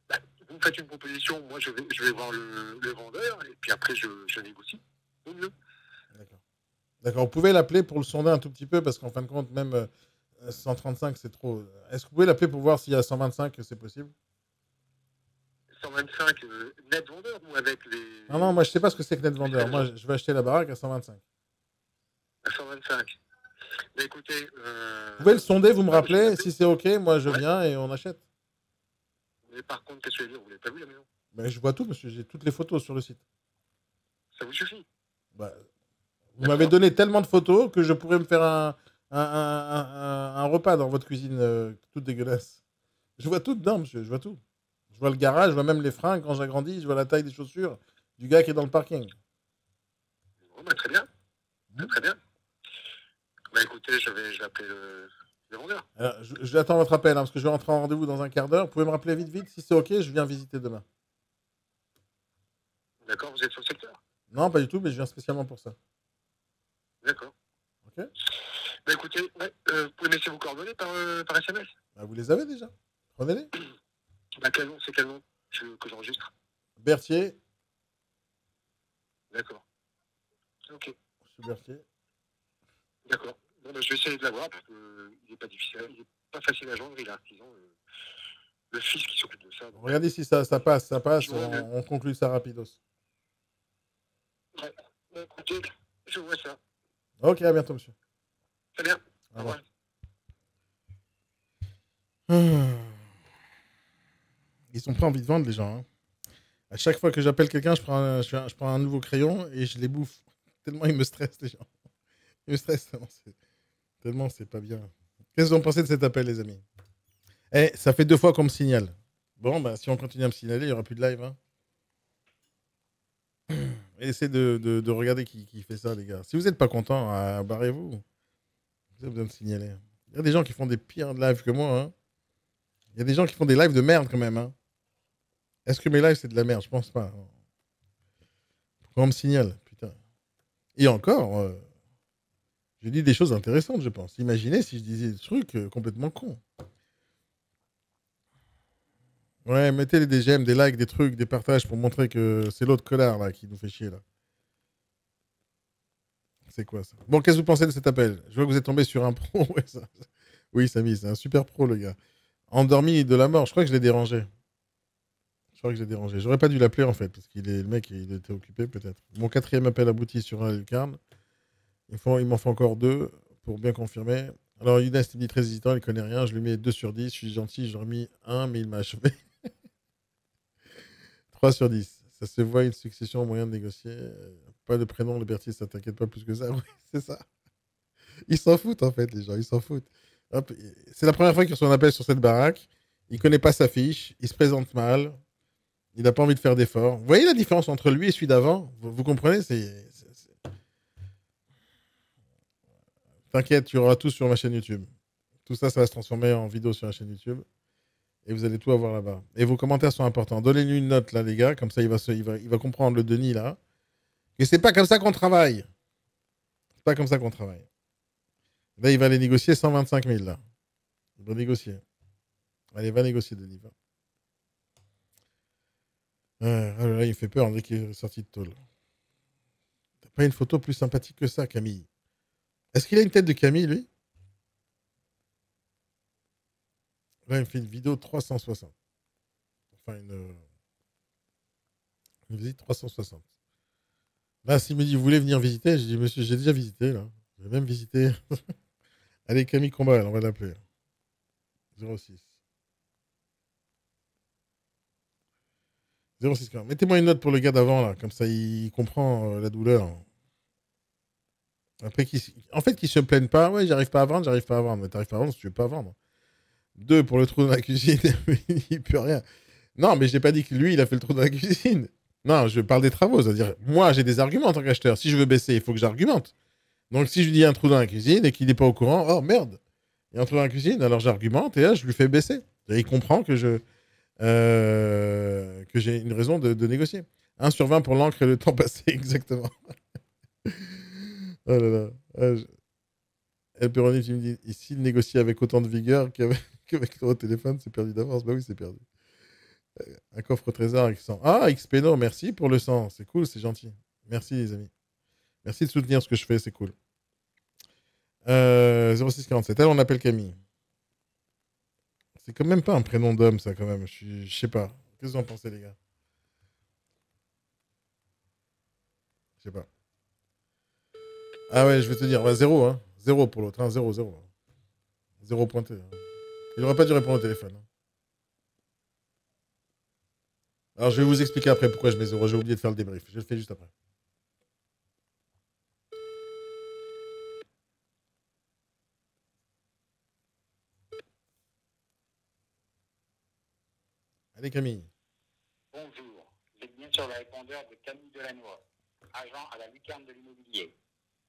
Bah, vous me faites une proposition, moi, je vais voir le vendeur, et puis après, je négocie. Au mieux. D'accord. D'accord, vous pouvez l'appeler pour le sonder un tout petit peu, parce qu'en fin de compte, même 135, c'est trop. Est-ce que vous pouvez l'appeler pour voir s'il y a 125, c'est possible? 125 net vendeur ou avec les... Non, moi, je sais pas ce que c'est que net vendeur. Moi, je vais acheter la baraque à 125. À 125. Mais écoutez... Vous pouvez le sonder, vous me rappelez, si c'est OK, moi, je viens et on achète. Mais par contre, qu'est-ce que je veux dire? Vous l'avez pas vu, la maison? Ben, je vois tout, monsieur. J'ai toutes les photos sur le site. Ça vous suffit? Bah, vous m'avez donné tellement de photos que je pourrais me faire un repas dans votre cuisine toute dégueulasse. Je vois tout dedans, monsieur. Je vois tout. Je vois le garage, je vois même les freins quand j'agrandis, je vois la taille des chaussures du gars qui est dans le parking. Bon, bah, très bien. Très bien. Bah écoutez, je vais appeler le vendeur. Alors, j'attends votre appel, hein, parce que je vais rentrer en rendez-vous dans un quart d'heure. Vous pouvez me rappeler vite. Si c'est OK, je viens visiter demain. D'accord, vous êtes sur le secteur? Non, pas du tout, mais je viens spécialement pour ça. D'accord. OK. Bah écoutez, vous pouvez me laisser vos coordonnées par SMS? Bah, vous les avez déjà. Prenez-les. Bah quel nom? C'est quel nom que j'enregistre? Berthier. D'accord. Ok, Monsieur Berthier. d'accord. Bon, bah, je vais essayer de l'avoir parce qu'il n'est pas difficile, il n'est pas facile à joindre. Il a un artisan, le fils qui s'occupe de ça. Donc, Regardez si ça passe, ça passe. je vois, On conclut ça rapidos. ouais. Bon, écoutez, je vois ça. Ok, à bientôt, monsieur. Très bien. Au Au revoir. Hum. Ils ont pas envie de vendre, les gens. Hein. À chaque fois que j'appelle quelqu'un, je prends un nouveau crayon et je les bouffe. Tellement ils me stressent, les gens. Ils me stressent tellement c'est pas bien. Qu'est-ce que vous en pensez de cet appel, les amis? Eh, ça fait 2 fois qu'on me signale. Bon, bah, si on continue à me signaler, il n'y aura plus de live. Hein. Et essayez de regarder qui fait ça, les gars. Si vous n'êtes pas content, barrez-vous. Vous avez besoin de signaler. Il y a des gens qui font des pires lives que moi. Hein. Il y a des gens qui font des lives de merde quand même. Hein. Est-ce que mes lives, c'est de la merde? Je pense pas. Pourquoi on me signale? Putain. Et encore, je dis des choses intéressantes, je pense. Imaginez si je disais des trucs complètement cons. Ouais, mettez des j'aime, des likes, des trucs, des partages pour montrer que c'est l'autre connard là qui nous fait chier là. C'est quoi ça? Bon, qu'est-ce que vous pensez de cet appel? Je vois que vous êtes tombé sur un pro. Ouais, ça. Oui, Samy, c'est un super pro, le gars. Endormi de la mort. Je crois que je l'ai dérangé. Je crois que je l'ai dérangé. J'aurais pas dû l'appeler en fait, parce qu'il est le mec, il était occupé peut-être. Mon 4e appel abouti sur un lucarne. Il m'en faut encore 2 pour bien confirmer. Alors, Younes il me dit très hésitant, il connaît rien. Je lui mets 2 sur 10. Je suis gentil, j'aurais mis 1, mais il m'a achevé. 3 sur 10. Ça se voit une succession au moyen de négocier. Pas de prénom, le Berthier, ça t'inquiète pas plus que ça. Oui, c'est ça. Ils s'en foutent en fait, les gens, ils s'en foutent. Hop, c'est la première fois qu'il reçoit un appel sur cette baraque. Il connaît pas sa fiche, il se présente mal, il n'a pas envie de faire d'efforts. Vous voyez la différence entre lui et celui d'avant? Vous comprenez? T'inquiète, tu auras tout sur ma chaîne YouTube. Tout ça, ça va se transformer en vidéo sur la chaîne YouTube. Et vous allez tout avoir là-bas. Et vos commentaires sont importants. Donnez-lui une note, là, les gars. Comme ça, il va comprendre le Denis, là. Et c'est pas comme ça qu'on travaille. C'est pas comme ça qu'on travaille. Là, il va aller négocier 125 000, là. Il va négocier. Allez, va négocier, Denis. Va. Là, il me fait peur, on dirait qu'il est sorti de tôle. T'as pas une photo plus sympathique que ça, Camille? Est-ce qu'il a une tête de Camille, lui? Là, il me fait une vidéo 360. Enfin, une visite 360. Là, s'il me dit, vous voulez venir visiter? Je dis, monsieur, j'ai déjà visité, là. J'ai même visité. Allez, Camille Combal, on va l'appeler. 06. 06. Mettez-moi une note pour le gars d'avant, là. Comme ça, il comprend la douleur. Après, en fait, qu'il se plaigne pas. Ouais, j'arrive pas à vendre, j'arrive pas à vendre. Mais t'arrives pas à vendre si tu veux pas vendre. 2 pour le trou dans la cuisine. Il peut rien. Non, mais j'ai pas dit que lui, il a fait le trou dans la cuisine. Non, je parle des travaux. C'est-à-dire, moi, j'ai des arguments en tant qu'acheteur. Si je veux baisser, il faut que j'argumente. Donc, si je lui dis un trou dans la cuisine et qu'il n'est pas au courant, oh merde, il y a un trou dans la cuisine, alors j'argumente et là, je lui fais baisser. Et il comprend que j'ai une raison de négocier. 1 sur 20 pour l'encre et le temps passé, exactement. Oh là là. El Peroni, tu me dis, s'il négocie avec autant de vigueur qu'avec ton téléphone, c'est perdu d'avance. Bah oui, c'est perdu. Un coffre au trésor avec 100. Ah, XPNO, merci pour le 100. C'est cool, c'est gentil. Merci, les amis. Merci de soutenir ce que je fais, c'est cool. 0647. Elle, on appelle Camille. C'est quand même pas un prénom d'homme, ça, quand même. Je sais pas. Qu'est-ce que vous en pensez, les gars? Je sais pas. Ah ouais, je vais te dire. Bah, 0, hein. 0 pour l'autre. Hein. 0, 0. 0 pointé. Hein. Il aurait pas dû répondre au téléphone. Hein. Alors, je vais vous expliquer après pourquoi je mets 0. J'ai oublié de faire le débrief. Je le fais juste après. Allez, Camille. Bonjour, vous êtes bien sur le répondeur de Camille Delannoy, agent à la lucarne de l'immobilier.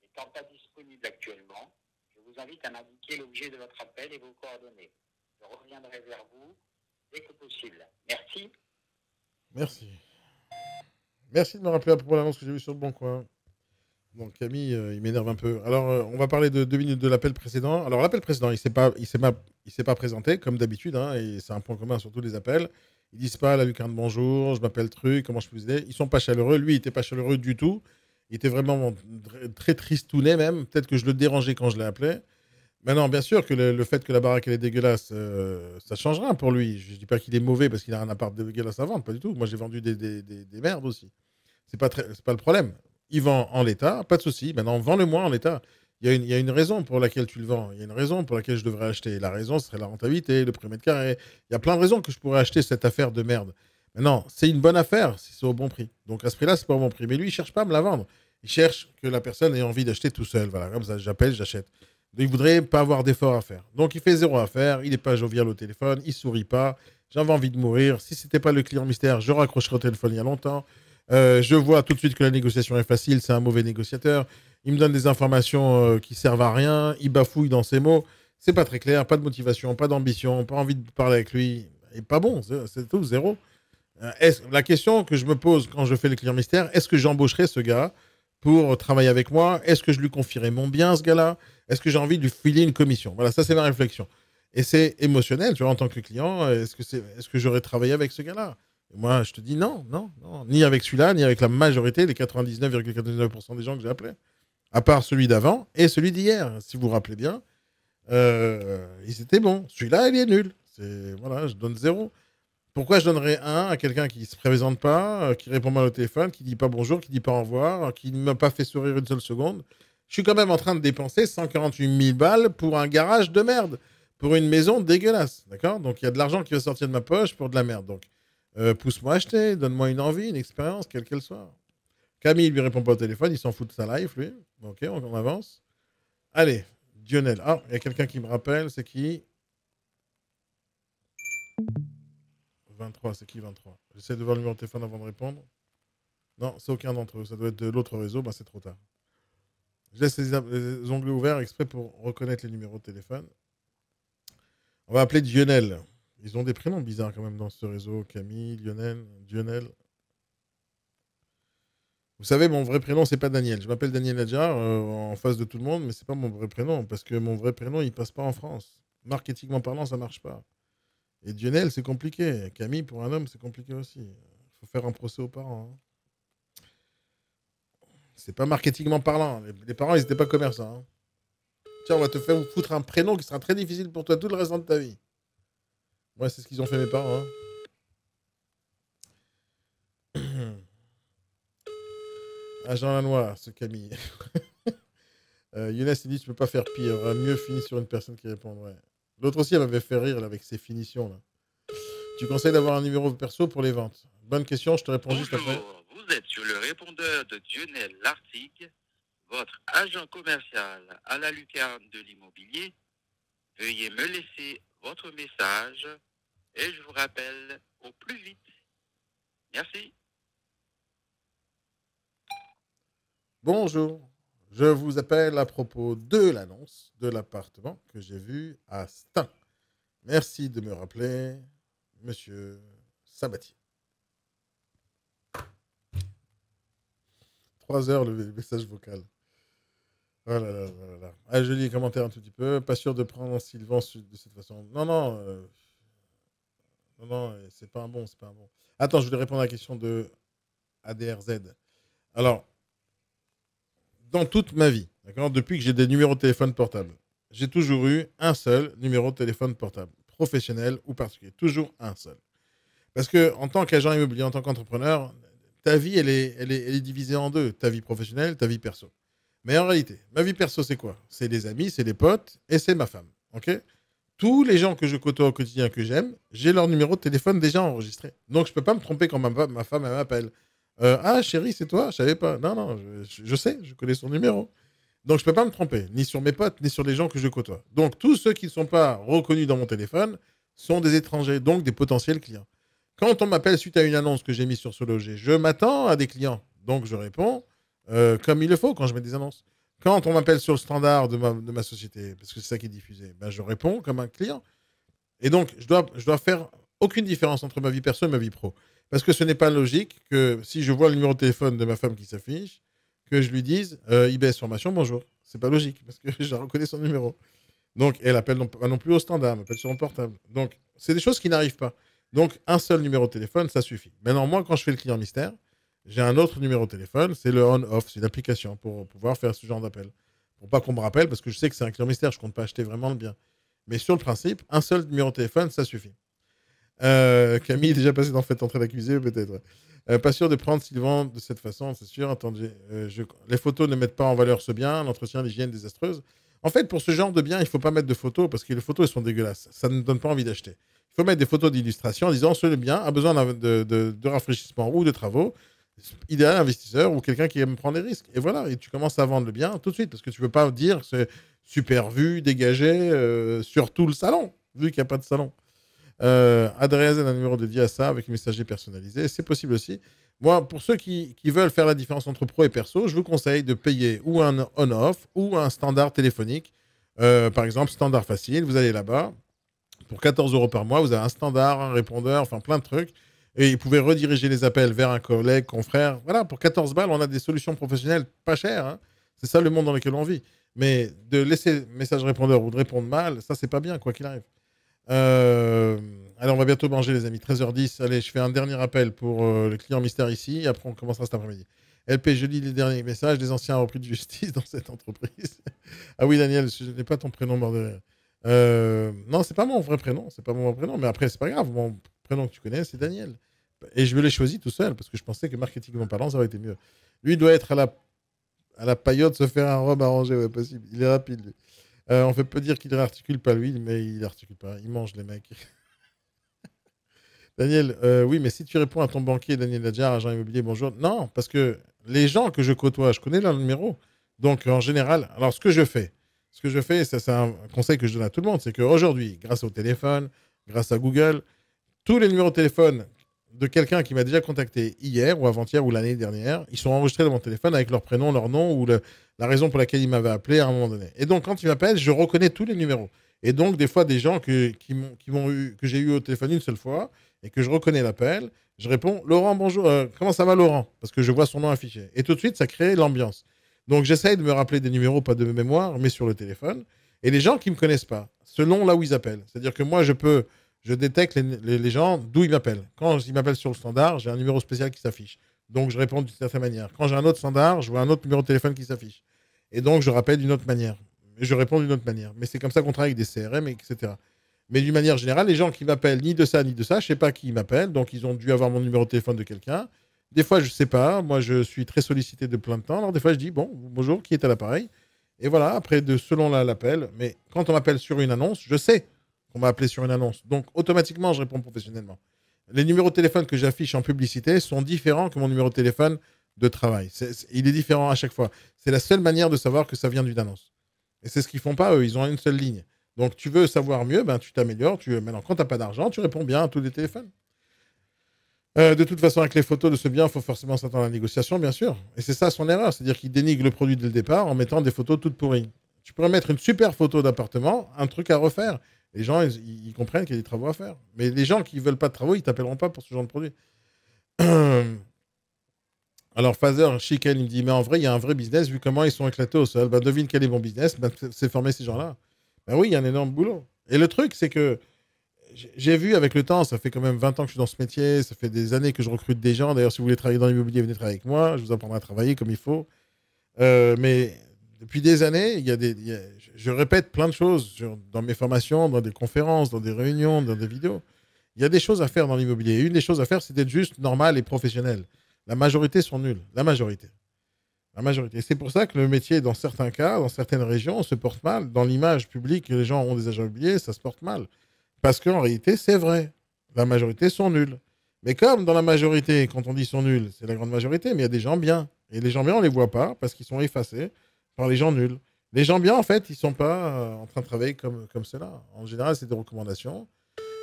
N'étant pas disponible actuellement, je vous invite à m'indiquer l'objet de votre appel et vos coordonnées. Je reviendrai vers vous dès que possible. Merci. Merci. Merci de me rappeler à propos de l'annonce que j'ai vue sur le Bon Coin. Bon, Camille, il m'énerve un peu. Alors, on va parler de 2 minutes de l'appel précédent. Alors, l'appel précédent, il s'est pas présenté, comme d'habitude, hein, et c'est un point commun sur tous les appels. Ils disent pas à la lucarne bonjour, je m'appelle truc, comment je peux vous aider. Ils sont pas chaleureux. Lui, il était pas chaleureux du tout. Il était vraiment très tristounet même. Peut-être que je le dérangeais quand je l'ai appelé. Maintenant, bien sûr que le fait que la baraque elle est dégueulasse, ça changera pour lui. Je ne dis pas qu'il est mauvais parce qu'il a un appart dégueulasse à vendre, pas du tout. Moi, j'ai vendu des merdes aussi. C'est pas le problème. Il vend en l'état, pas de souci. Maintenant, vends-le-moi en l'état. Il y a une raison pour laquelle tu le vends. Il y a une raison pour laquelle je devrais acheter. La raison, ce serait la rentabilité, le prix au mètre carré. Il y a plein de raisons que je pourrais acheter cette affaire de merde. Maintenant, c'est une bonne affaire si c'est au bon prix. Donc à ce prix-là, c'est pas au bon prix. Mais lui, il cherche pas à me la vendre. Il cherche que la personne ait envie d'acheter tout seul. Voilà, comme ça, j'appelle, j'achète. Il voudrait pas avoir d'effort à faire. Donc il fait zéro affaire. Il n'est pas jovial au téléphone. Il sourit pas. J'avais envie de mourir. Si c'était pas le client mystère, je raccrocherais au téléphone il y a longtemps. Je vois tout de suite que la négociation est facile. C'est un mauvais négociateur. Il me donne des informations qui servent à rien. Il bafouille dans ses mots. C'est pas très clair. Pas de motivation, pas d'ambition, pas envie de parler avec lui. Et pas bon. C'est tout, zéro. La question que je me pose quand je fais le client mystère, est-ce que j'embaucherai ce gars pour travailler avec moi? Est-ce que je lui confierai mon bien, ce gars-là? Est-ce que j'ai envie de lui filer une commission? Voilà, ça c'est ma réflexion. Et c'est émotionnel, tu vois, en tant que client, est-ce que j'aurais travaillé avec ce gars-là? Et moi, je te dis non, non, non, ni avec celui-là, ni avec la majorité, les 99,99% des gens que j'ai appelés. À part celui d'avant et celui d'hier. Si vous vous rappelez bien, ils étaient bons. Celui-là, il est nul. Voilà, je donne zéro. Pourquoi je donnerais un à quelqu'un qui ne se présente pas, qui répond mal au téléphone, qui ne dit pas bonjour, qui ne dit pas au revoir, qui ne m'a pas fait sourire une seule seconde? Je suis quand même en train de dépenser 148 000 balles pour un garage de merde, pour une maison dégueulasse. D'accord? Donc il y a de l'argent qui va sortir de ma poche pour de la merde. Donc pousse-moi à acheter, donne-moi une envie, une expérience, quelle qu'elle soit. Camille lui répond pas au téléphone, il s'en fout de sa life, lui. Ok, on avance. Allez, Lionel. Ah, il y a quelqu'un qui me rappelle, c'est qui? 23, c'est qui 23? J'essaie de voir le numéro de téléphone avant de répondre. Non, c'est aucun d'entre eux. Ça doit être de l'autre réseau. Bah, c'est trop tard. Je laisse les onglets ouverts exprès pour reconnaître les numéros de téléphone. On va appeler Lionel. Ils ont des prénoms bizarres quand même dans ce réseau. Camille, Lionel. Vous savez, mon vrai prénom, c'est pas Daniel. Je m'appelle Daniel Adjar en face de tout le monde, mais c'est pas mon vrai prénom parce que mon vrai prénom, il passe pas en France. Marketingment parlant, ça marche pas. Et Lionel, c'est compliqué. Camille, pour un homme, c'est compliqué aussi. Il faut faire un procès aux parents. Hein. C'est pas marketingment parlant. Les parents, ils n'étaient pas commerçants. Hein. Tiens, on va te faire foutre un prénom qui sera très difficile pour toi tout le restant de ta vie. Moi, c'est ce qu'ils ont fait mes parents. Hein. Agent Lanois, ce Camille. Younes, il dit tu peux pas faire pire. Mieux fini sur une personne qui répondrait. L'autre aussi, elle m'avait fait rire là, avec ses finitions. Là. Tu conseilles d'avoir un numéro perso pour les ventes? Bonne question, je te réponds juste après. Vous êtes sur le répondeur de Lionel Lartigue, votre agent commercial à la lucarne de l'immobilier. Veuillez me laisser votre message et je vous rappelle au plus vite. Merci. Bonjour, je vous appelle à propos de l'annonce de l'appartement que j'ai vu à Stein. Merci de me rappeler, monsieur Sabatier. 3 heures le message vocal. Oh là là là là. Ah, je lis les commentaires un tout petit peu. Pas sûr de prendre Sylvain de cette façon. Non, c'est pas un bon, c'est pas un bon. Attends, je voulais répondre à la question de ADRZ. Alors, dans toute ma vie, d'accord, depuis que j'ai des numéros de téléphone portable, j'ai toujours eu un seul numéro de téléphone portable, professionnel ou particulier. Toujours un seul. Parce que en tant qu'agent immobilier, en tant qu'entrepreneur, ta vie, elle est divisée en deux. Ta vie professionnelle, ta vie perso. Mais en réalité, ma vie perso, c'est quoi? C'est les amis, c'est les potes et c'est ma femme. Ok? Tous les gens que je côtoie au quotidien que j'aime, j'ai leur numéro de téléphone déjà enregistré. Donc, je ne peux pas me tromper quand ma femme elle m'appelle. Ah, chérie, c'est toi? Je savais pas. Non, je sais, je connais son numéro. Donc, je ne peux pas me tromper, ni sur mes potes, ni sur les gens que je côtoie. Donc, tous ceux qui ne sont pas reconnus dans mon téléphone sont des étrangers, donc des potentiels clients. Quand on m'appelle suite à une annonce que j'ai mise sur ce loger, je m'attends à des clients. Donc, je réponds comme il le faut quand je mets des annonces. Quand on m'appelle sur le standard de ma société, parce que c'est ça qui est diffusé, ben je réponds comme un client. Et donc, je dois faire aucune différence entre ma vie perso et ma vie pro. Parce que ce n'est pas logique que si je vois le numéro de téléphone de ma femme qui s'affiche, que je lui dise IBS Formation, bonjour. C'est pas logique, parce que je reconnais son numéro. Donc, elle appelle non plus au standard, elle m'appelle sur mon portable. Donc, c'est des choses qui n'arrivent pas. Donc, un seul numéro de téléphone, ça suffit. Maintenant, moi, quand je fais le client mystère, j'ai un autre numéro de téléphone, c'est le on-off, c'est une application pour pouvoir faire ce genre d'appel. Pour pas qu'on me rappelle, parce que je sais que c'est un client mystère, je compte pas acheter vraiment le bien. Mais sur le principe, un seul numéro de téléphone, ça suffit. Camille est déjà passé dans Faites entrer l'accusé, peut-être. Ouais. Pas sûr de prendre Sylvain de cette façon, c'est sûr. Attendez, les photos ne mettent pas en valeur ce bien, l'entretien, l'hygiène désastreuse. En fait, pour ce genre de bien, il ne faut pas mettre de photos parce que les photos, elles sont dégueulasses. Ça ne donne pas envie d'acheter. Il faut mettre des photos d'illustration en disant ce bien a besoin de rafraîchissement ou de travaux. Idéal investisseur ou quelqu'un qui aime prendre des risques. Et voilà, et tu commences à vendre le bien tout de suite parce que tu ne veux pas dire c'est super vu, dégagé sur tout le salon, vu qu'il n'y a pas de salon. Adresser un numéro dédié à ça avec une messagerie personnalisée, c'est possible aussi. Moi, pour ceux qui veulent faire la différence entre pro et perso, je vous conseille de payer ou un on-off ou un standard téléphonique. Par exemple, standard facile, vous allez là-bas. Pour 14 € par mois, vous avez un standard, un répondeur, enfin plein de trucs. Et vous pouvez rediriger les appels vers un collègue, confrère. Voilà, pour 14 balles, on a des solutions professionnelles pas chères. Hein. C'est ça le monde dans lequel on vit. Mais de laisser message répondeur ou de répondre mal, ça, c'est pas bien, quoi qu'il arrive. Allez, on va bientôt manger, les amis. 13h10. Allez, je fais un dernier appel pour le client mystère ici. Après, on commencera cet après-midi. LP, je lis les derniers messages des anciens repris de justice dans cette entreprise. Ah oui, Daniel, je n'ai pas ton prénom, mort de rire. Non, c'est pas mon vrai prénom. C'est pas mon vrai prénom. Mais après, c'est pas grave. Mon prénom que tu connais, c'est Daniel. Et je me l'ai choisi tout seul parce que je pensais que marketingment parlant, ça aurait été mieux. Lui, il doit être à la paillote se faire un robe arrangé. Ouais, possible. Il est rapide, lui. On peut dire qu'il articule pas lui, mais il articule pas. Il mange les mecs. Daniel, oui, mais si tu réponds à ton banquier, Daniel Nadjar, agent immobilier, bonjour. Non, parce que les gens que je côtoie, je connais leur numéro. Donc, en général, alors ce que je fais, ça, c'est un conseil que je donne à tout le monde, c'est qu'aujourd'hui, grâce au téléphone, grâce à Google, tous les numéros de téléphone de quelqu'un qui m'a déjà contacté hier ou avant-hier ou l'année dernière, ils sont enregistrés dans mon téléphone avec leur prénom, leur nom ou la raison pour laquelle il m'avait appelé à un moment donné. Et donc, quand il m'appelle, je reconnais tous les numéros. Et donc, des fois, des gens que j'ai eu au téléphone une seule fois et que je reconnais l'appel, je réponds Laurent, bonjour, comment ça va Laurent? Parce que je vois son nom affiché. Et tout de suite, ça crée l'ambiance. Donc, j'essaye de me rappeler des numéros, pas de mémoire, mais sur le téléphone. Et les gens qui ne me connaissent pas, selon là où ils appellent. C'est-à-dire que moi, je détecte les gens d'où ils m'appellent. Quand ils m'appellent sur le standard, j'ai un numéro spécial qui s'affiche. Donc, je réponds d'une certaine manière. Quand j'ai un autre standard, je vois un autre numéro de téléphone qui s'affiche. Et donc, je rappelle d'une autre manière. Et je réponds d'une autre manière. Mais c'est comme ça qu'on travaille avec des CRM, etc. Mais d'une manière générale, les gens qui m'appellent ni de ça, ni de ça, je ne sais pas qui m'appelle. Donc, ils ont dû avoir mon numéro de téléphone de quelqu'un. Des fois, je ne sais pas. Moi, je suis très sollicité de plein de temps. Alors, des fois, je dis, bon, bonjour, qui est à l'appareil? Et voilà, après, selon l'appel. Mais quand on m'appelle sur une annonce, je sais qu'on m'a appelé sur une annonce. Donc, automatiquement, je réponds professionnellement. Les numéros de téléphone que j'affiche en publicité sont différents que mon numéro de téléphone de travail. Il est différent à chaque fois. C'est la seule manière de savoir que ça vient d'une annonce. Et c'est ce qu'ils font pas, eux. Ils ont une seule ligne. Donc, tu veux savoir mieux, ben, tu t'améliores. Maintenant, quand tu n'as pas d'argent, tu réponds bien à tous les téléphones. De toute façon, avec les photos de ce bien, il faut forcément s'attendre à la négociation, bien sûr. Et c'est ça son erreur. C'est-à-dire qu'il dénigre le produit dès le départ en mettant des photos toutes pourries. Tu pourrais mettre une super photo d'appartement, un truc à refaire. Les gens, ils comprennent qu'il y a des travaux à faire. Mais les gens qui ne veulent pas de travaux, ils ne t'appelleront pas pour ce genre de produit. Alors, Phaser, Chicken, il me dit, mais en vrai, il y a un vrai business, vu comment ils sont éclatés au sol. Ben, devine quel est mon business, ben, c'est former ces gens-là. Ben oui, il y a un énorme boulot. Et le truc, c'est que j'ai vu avec le temps, ça fait quand même 20 ans que je suis dans ce métier, ça fait des années que je recrute des gens. D'ailleurs, si vous voulez travailler dans l'immobilier, venez travailler avec moi, je vous apprendrai à travailler comme il faut. Mais depuis des années, je répète plein de choses dans mes formations, dans des conférences, dans des réunions, dans des vidéos. Il y a des choses à faire dans l'immobilier. Et une des choses à faire, c'est d'être juste normal et professionnel. La majorité sont nuls. La majorité. Et c'est pour ça que le métier, dans certains cas, dans certaines régions, se porte mal. Dans l'image publique que les gens ont des agents immobiliers, ça se porte mal. Parce qu'en réalité, c'est vrai. La majorité sont nuls. Mais comme dans la majorité, quand on dit sont nuls, c'est la grande majorité, mais il y a des gens bien. Et les gens bien, on ne les voit pas parce qu'ils sont effacés par les gens nuls. Les gens bien, en fait, ils ne sont pas en train de travailler comme cela. En général, c'est des recommandations.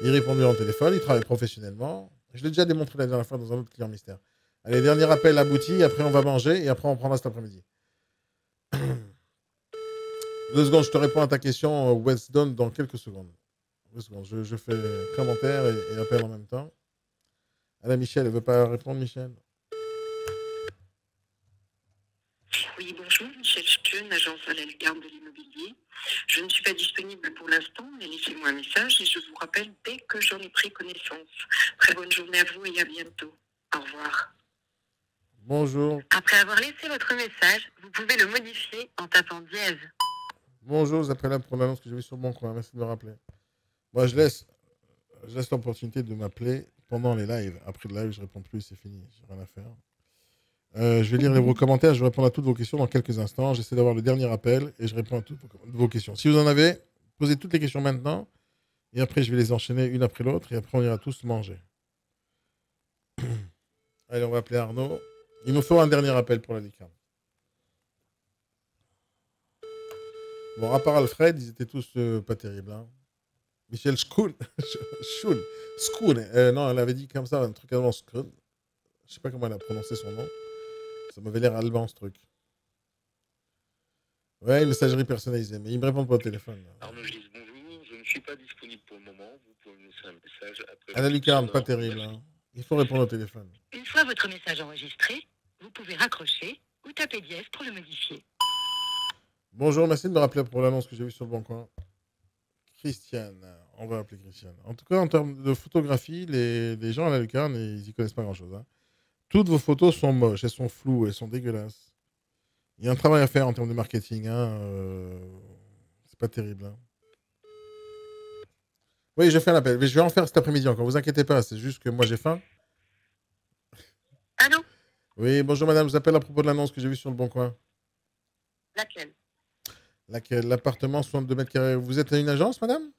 Ils répondent en téléphone, ils travaillent professionnellement. Je l'ai déjà démontré la dernière fois dans un autre client mystère. Allez, dernier appel abouti, après on va manger et après on prendra cet après-midi. 2 secondes, je te réponds à ta question, Westdon, dans quelques secondes. 2 secondes, je fais commentaire et appel en même temps. Allez, Michel, elle ne veut pas répondre, Michel? Oui, bonjour, Michel Stuen, agence à la lucarne de l'immobilier. Je ne suis pas disponible pour l'instant, mais laissez-moi un message et je vous rappelle dès que j'en ai pris connaissance. Très bonne journée à vous et à bientôt. Au revoir. Bonjour. Après avoir laissé votre message, vous pouvez le modifier en tapant dièse. Bonjour, vous appelez là pour l'annonce que j'ai vue sur mon coin. Merci de me rappeler. Moi, je laisse l'opportunité de m'appeler pendant les lives. Après le live, je réponds plus, c'est fini. J'ai rien à faire. Je vais lire vos commentaires, je vais répondre à toutes vos questions dans quelques instants. J'essaie d'avoir le dernier appel et je réponds à toutes vos questions. Si vous en avez, posez toutes les questions maintenant et après, je vais les enchaîner une après l'autre et après, on ira tous manger. Allez, on va appeler Arnaud. Il nous faut un dernier appel pour la licorne. Bon, à part Alfred, ils étaient tous pas terribles. Hein. Michel School. Non, elle avait dit comme ça, un truc avant School. Je sais pas comment elle a prononcé son nom. Ça m'avait l'air allemand, ce truc. Ouais, une messagerie personnalisée, mais ils me répondent pas au téléphone. Arnaud Gilles, bonjour. Je ne suis pas disponible pour le moment. Vous pouvez me laisser un message après. À la lucarne, pas terrible. Hein. Il faut répondre au téléphone. Une fois votre message enregistré, vous pouvez raccrocher ou taper dièse pour le modifier. Bonjour, merci de me rappeler pour l'annonce que j'ai vue sur le bon coin. Christiane, on va appeler Christiane. En tout cas, en termes de photographie, les gens à la lucarne, ils y connaissent pas grand-chose. Hein. Toutes vos photos sont moches, elles sont floues, elles sont dégueulasses. Il y a un travail à faire en termes de marketing. Hein. C'est pas terrible. Hein. Oui, je fais un appel. Mais je vais en faire cet après-midi encore. Vous inquiétez pas, c'est juste que moi j'ai faim. Allô? Oui, bonjour madame, je vous appelle à propos de l'annonce que j'ai vue sur le bon coin. Laquelle? L'appartement 62 mètres carrés. Vous êtes à une agence, madame?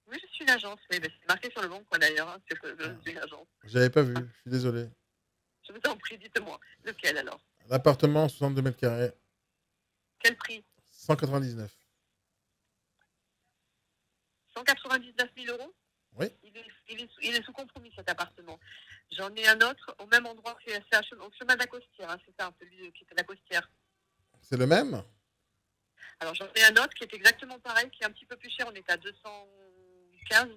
Oui, je suis une agence. Oui, ben, c'est marqué sur le bon coin d'ailleurs. Hein, c'est que je suis une agence. J'avais pas vu, je suis désolé. Je vous en prie, dites-moi. Lequel alors? L'appartement 62 mètres carrés. Quel prix? 199. 199 000 euros? Oui. Il est sous compromis cet appartement. J'en ai un autre au même endroit, c'est au chemin de la Costière, hein, c'est ça, celui qui est à la Costière. C'est le même? Alors j'en ai un autre qui est exactement pareil, qui est un petit peu plus cher, on est à 215.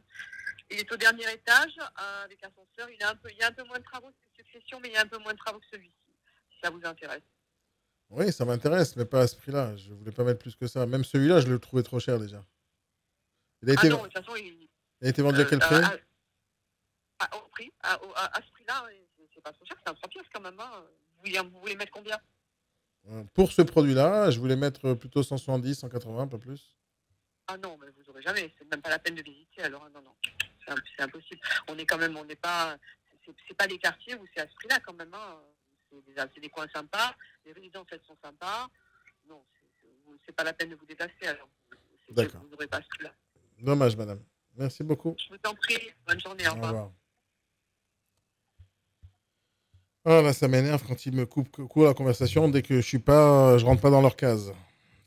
Il est au dernier étage, avec ascenseur. Il y a un peu moins de travaux, c'est succession, mais il y a un peu moins de travaux que celui-ci, si ça vous intéresse. Oui, ça m'intéresse, mais pas à ce prix-là. Je voulais pas mettre plus que ça. Même celui-là, je le trouvais trop cher déjà. Il a été, non, de toute façon, il a été vendu à quel prix? Au prix, à ce prix-là, c'est pas trop cher, c'est un 3 pièces quand même. Hein. Vous voulez mettre combien? Pour ce produit-là, je voulais mettre plutôt 170, 180, pas plus. Ah non, mais vous n'aurez jamais. C'est même pas la peine de visiter. Alors non, c'est impossible. On n'est pas, c'est pas des quartiers où c'est à ce prix-là quand même. Hein. C'est des coins sympas. Les résidences elles sont sympas. Non, c'est pas la peine de vous déplacer. Alors, d'accord. Vous n'aurez pas ce prix-là. Dommage, madame. Merci beaucoup. Je vous en prie. Bonne journée. Au revoir. Oh là, ça m'énerve quand ils me coupent la conversation dès que je rentre pas dans leur case.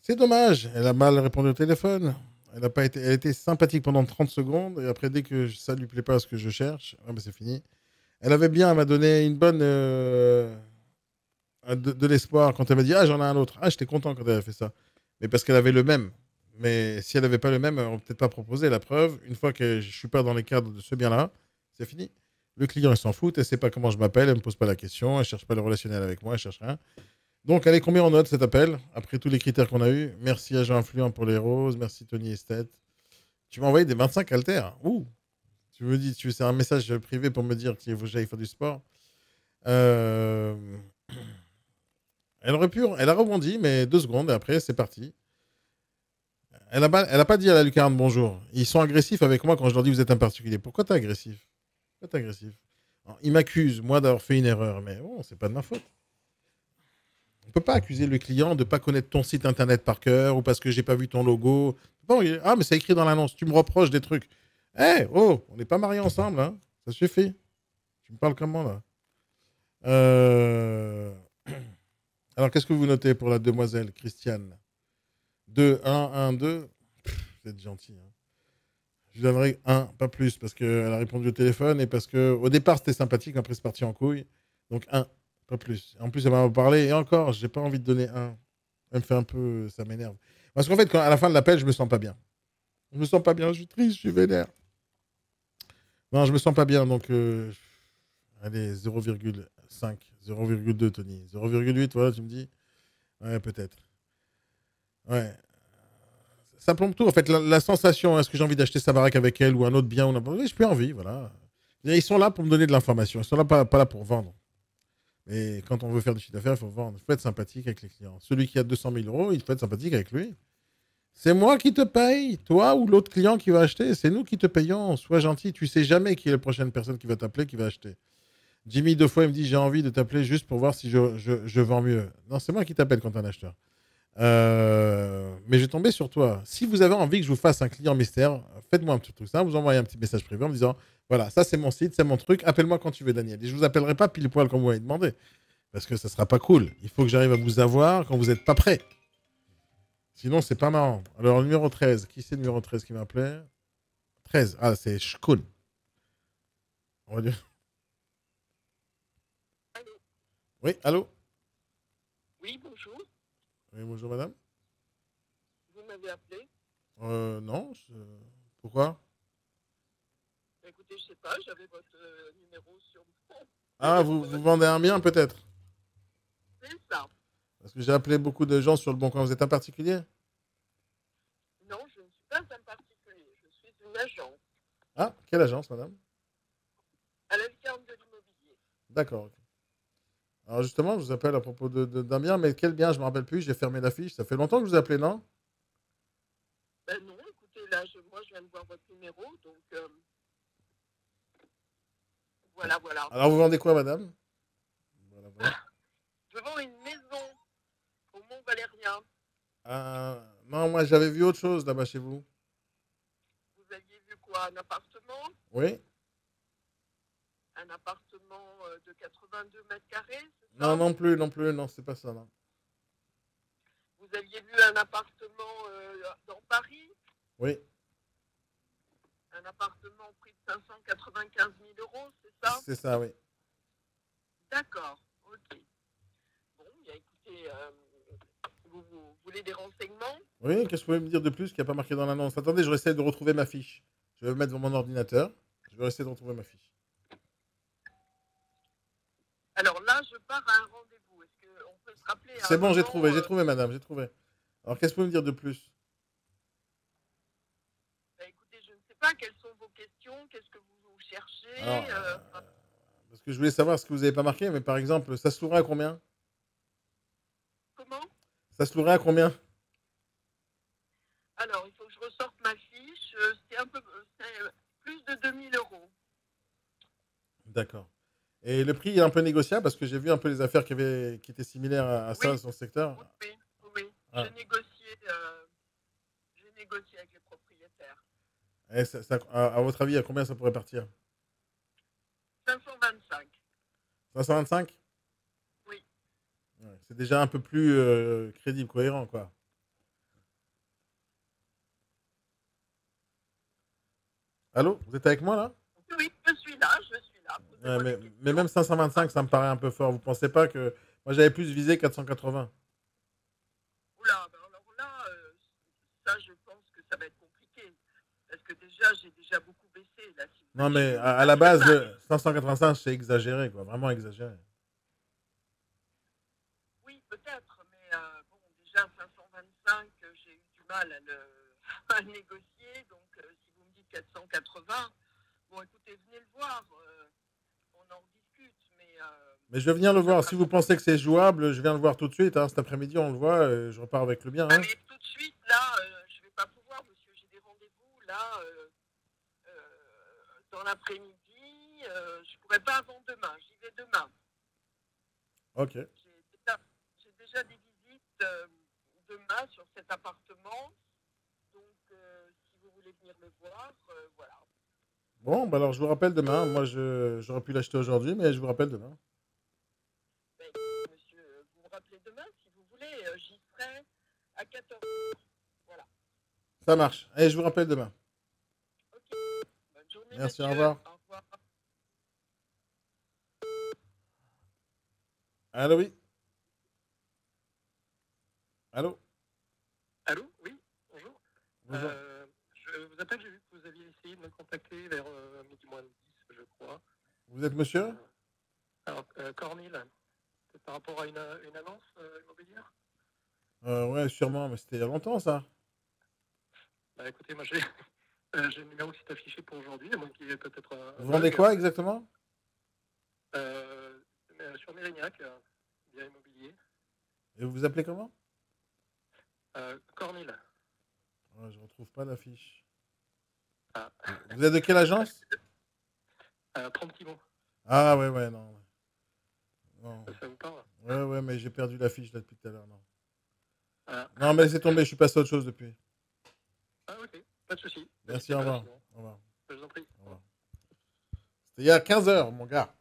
C'est dommage. Elle a mal répondu au téléphone. Elle était sympathique pendant 30 secondes et après, dès que ça lui plaît pas ce que je cherche, c'est fini. Elle m'a donné une bonne de l'espoir quand elle m'a dit j'en ai un autre. J'étais content quand elle a fait ça. Mais parce qu'elle avait le même. Mais si elle n'avait pas le même, elle n'aurait peut-être pas proposé. La preuve, une fois que je suis pas dans les cadres de ce bien-là, c'est fini. Le client, il s'en fout. Elle ne sait pas comment je m'appelle. Elle ne me pose pas la question. Elle ne cherche pas le relationnel avec moi. Elle cherche rien. Donc, allez, combien on note cet appel après tous les critères qu'on a eus? Merci Agent Influent pour les roses. Merci Tony Esthète. Tu m'as envoyé des 25 haltères. Ouh. Tu me dis, c'est un message privé pour me dire qu'il faut que j'aille faire du sport. Elle a rebondi, mais 2 secondes et après, c'est parti. Elle n'a pas dit à la lucarne bonjour. Ils sont agressifs avec moi quand je leur dis vous êtes un particulier. Pourquoi t'es agressif? Alors, ils m'accusent, moi, d'avoir fait une erreur, mais bon, c'est pas de ma faute. On peut pas accuser le client de pas connaître ton site internet par cœur ou parce que j'ai pas vu ton logo. Bon, mais c'est écrit dans l'annonce. Tu me reproches des trucs. On n'est pas mariés ensemble, hein. Ça suffit. Tu me parles comment là? Alors, qu'est-ce que vous notez pour la demoiselle Christiane? 2, 1, 1, 2. Vous êtes gentil. Hein. Je lui donnerai 1, pas plus, parce qu'elle a répondu au téléphone et parce qu'au départ, c'était sympathique, après, c'est parti en couille. Donc 1, pas plus. En plus, elle m'a parlé et encore, j'ai pas envie de donner 1. Elle me fait un peu. Ça m'énerve. Parce qu'en fait, à la fin de l'appel, je me sens pas bien. Je suis triste, je suis vénère. Non, je me sens pas bien, donc. Allez, 0,5, 0,2, Tony. 0,8, voilà, tu me dis? Ouais, peut-être. Ouais. Ça plombe tout. En fait, la sensation, est-ce que j'ai envie d'acheter sa baraque avec elle ou un autre bien ou n'importe quoi? J'ai plus envie, voilà. Ils sont là pour me donner de l'information. Ils sont là pas là pour vendre. Mais quand on veut faire du chiffre d'affaires, il faut vendre. Il faut être sympathique avec les clients. Celui qui a 200 000 euros, il faut être sympathique avec lui. C'est moi qui te paye, toi ou l'autre client qui va acheter. C'est nous qui te payons. Sois gentil. Tu sais jamais qui est la prochaine personne qui va t'appeler, qui va acheter. Jimmy, 2 fois, il me dit j'ai envie de t'appeler juste pour voir si je vends mieux. Non, c'est moi qui t'appelle quand tu es un acheteur. Mais je vais tomber sur toi. Si vous avez envie que je vous fasse un client mystère, faites-moi un petit truc ça. Vous envoyez un petit message privé en me disant voilà, ça c'est mon site, c'est mon truc. Appelle-moi quand tu veux, Daniel. Et je vous appellerai pas pile poil comme vous m'avez demandé. Parce que ça sera pas cool. Il faut que j'arrive à vous avoir quand vous n'êtes pas prêt. Sinon, c'est pas marrant. Alors, numéro 13. Qui c'est le numéro 13 qui m'appelait 13. Ah, c'est Shkun. On va dire. Allô. Oui, allô. Oui, bonjour. Oui, bonjour, madame. Vous m'avez appelé. Non. Pourquoi Écoutez, je sais pas, j'avais votre numéro sur mon. Ah, vous vendez un bien, peut-être C'est ça. Parce que j'ai appelé beaucoup de gens sur le bon coin. Vous êtes un particulier Non, je ne suis pas un particulier. Je suis une agence Ah, quelle agence, madame à la lucarne de l'immobilier. D'accord. Ok. Alors, justement, je vous appelle à propos d'un bien, mais quel bien Je me rappelle plus. J'ai fermé la fiche. Ça fait longtemps que je vous ai appelé, non Ben non, écoutez, là, moi, je viens de voir votre numéro, donc voilà, voilà. Alors, vous vendez quoi, madame Voilà, voilà. Je vends une maison au Mont-Valérien. Non, moi, j'avais vu autre chose là-bas chez vous. Vous aviez vu quoi? Un appartement? Oui Un appartement de 82 mètres carrés, c'est ça? Non, non plus, non, c'est pas ça, non. Vous aviez vu un appartement dans Paris? Oui, Un appartement au prix de 595 000 euros, c'est ça? c'est ça, oui. D'accord, ok. Bon, bien écoutez, vous voulez des renseignements? Oui, qu'est-ce que vous pouvez me dire de plus qu'il n'y a pas marqué dans l'annonce Attendez, je vais essayer de retrouver ma fiche. Je vais me mettre devant mon ordinateur. Je vais essayer de retrouver ma fiche. Alors là, je pars à un rendez-vous. Est-ce qu'on peut se rappeler à C'est un bon, j'ai moment, trouvé, madame, j'ai trouvé. Alors, qu'est-ce que vous pouvez me dire de plus écoutez, je ne sais pas quelles sont vos questions, qu'est-ce que vous cherchez. Alors, parce que je voulais savoir ce que vous n'avez pas marqué, mais par exemple, ça se louerait à combien Comment? Ça se louerait à combien Alors, il faut que je ressorte ma fiche. C'est plus de 2 000 euros. D'accord. Et le prix est un peu négociable parce que j'ai vu un peu les affaires qui étaient similaires à ça Oui. dans le secteur. Oui. Ah. J'ai négocié avec les propriétaires. Et à votre avis, à combien ça pourrait partir 525. 525 Oui. Ouais, c'est déjà un peu plus crédible, cohérent, quoi. Allô Vous êtes avec moi, là Oui, je suis là. Ouais, mais même 525, ça me paraît un peu fort. Vous pensez pas que... Moi, j'avais plus visé 480. Oula, ben alors là, ça, je pense que ça va être compliqué. Parce que déjà, j'ai déjà beaucoup baissé. Là, si vous Non, mais voulez, à la base, 585, c'est exagéré, quoi. Vraiment exagéré. Oui, peut-être, mais bon, déjà 525, j'ai eu du mal à le négocier. Donc, si vous me dites 480, bon, écoutez, venez le voir. On en discute, Mais je vais venir le voir. Si vous pensez que c'est jouable, je viens le voir tout de suite. Hein. Cet après-midi, on le voit. Je repars avec le bien. Hein. mais tout de suite, là, je ne vais pas pouvoir, monsieur. J'ai des rendez-vous, là, dans l'après-midi. Je ne pourrai pas avant demain. J'y vais demain. Ok. J'ai déjà des visites demain sur cet appartement. Donc, si vous voulez venir me voir, voilà. Bon, bah alors je vous rappelle demain. Moi, j'aurais pu l'acheter aujourd'hui, mais je vous rappelle demain. Mais, monsieur, vous me rappelez demain, si vous voulez. J'y serai à 14h. Voilà. Ça marche. Allez, je vous rappelle demain. Ok. Bonne journée, Merci, monsieur. au revoir. Au revoir. Allô, oui. Allô. Allô? Oui, bonjour. Bonjour. Je vous appelle, j'ai vu que vous aviez essayé de me contacter vers midi moins 10, je crois. Vous êtes monsieur Alors, Cornille, c'est par rapport à une annonce immobilière? Ouais, sûrement, mais c'était il y a longtemps, ça. Bah, écoutez, moi j'ai le numéro qui s'est affiché pour aujourd'hui, à moins qu'il y ait peut-être un Vous vendez bug. quoi exactement Sur mes Mérignac, bien immobilier. Et vous vous appelez comment? Cornille. Ouais, je retrouve pas l'affiche. Ah. Vous êtes de quelle agence? Promptimo. Ah ouais, non. Non. Ça vous parle? Ouais, mais j'ai perdu l'affiche là depuis tout à l'heure. Non. Ah. Non, mais laissez tomber, je suis passé à autre chose depuis. Ah, ok, pas de souci. Merci, au revoir. Au revoir. Je vous en prie. Au revoir. C'était il y a 15 heures, mon gars.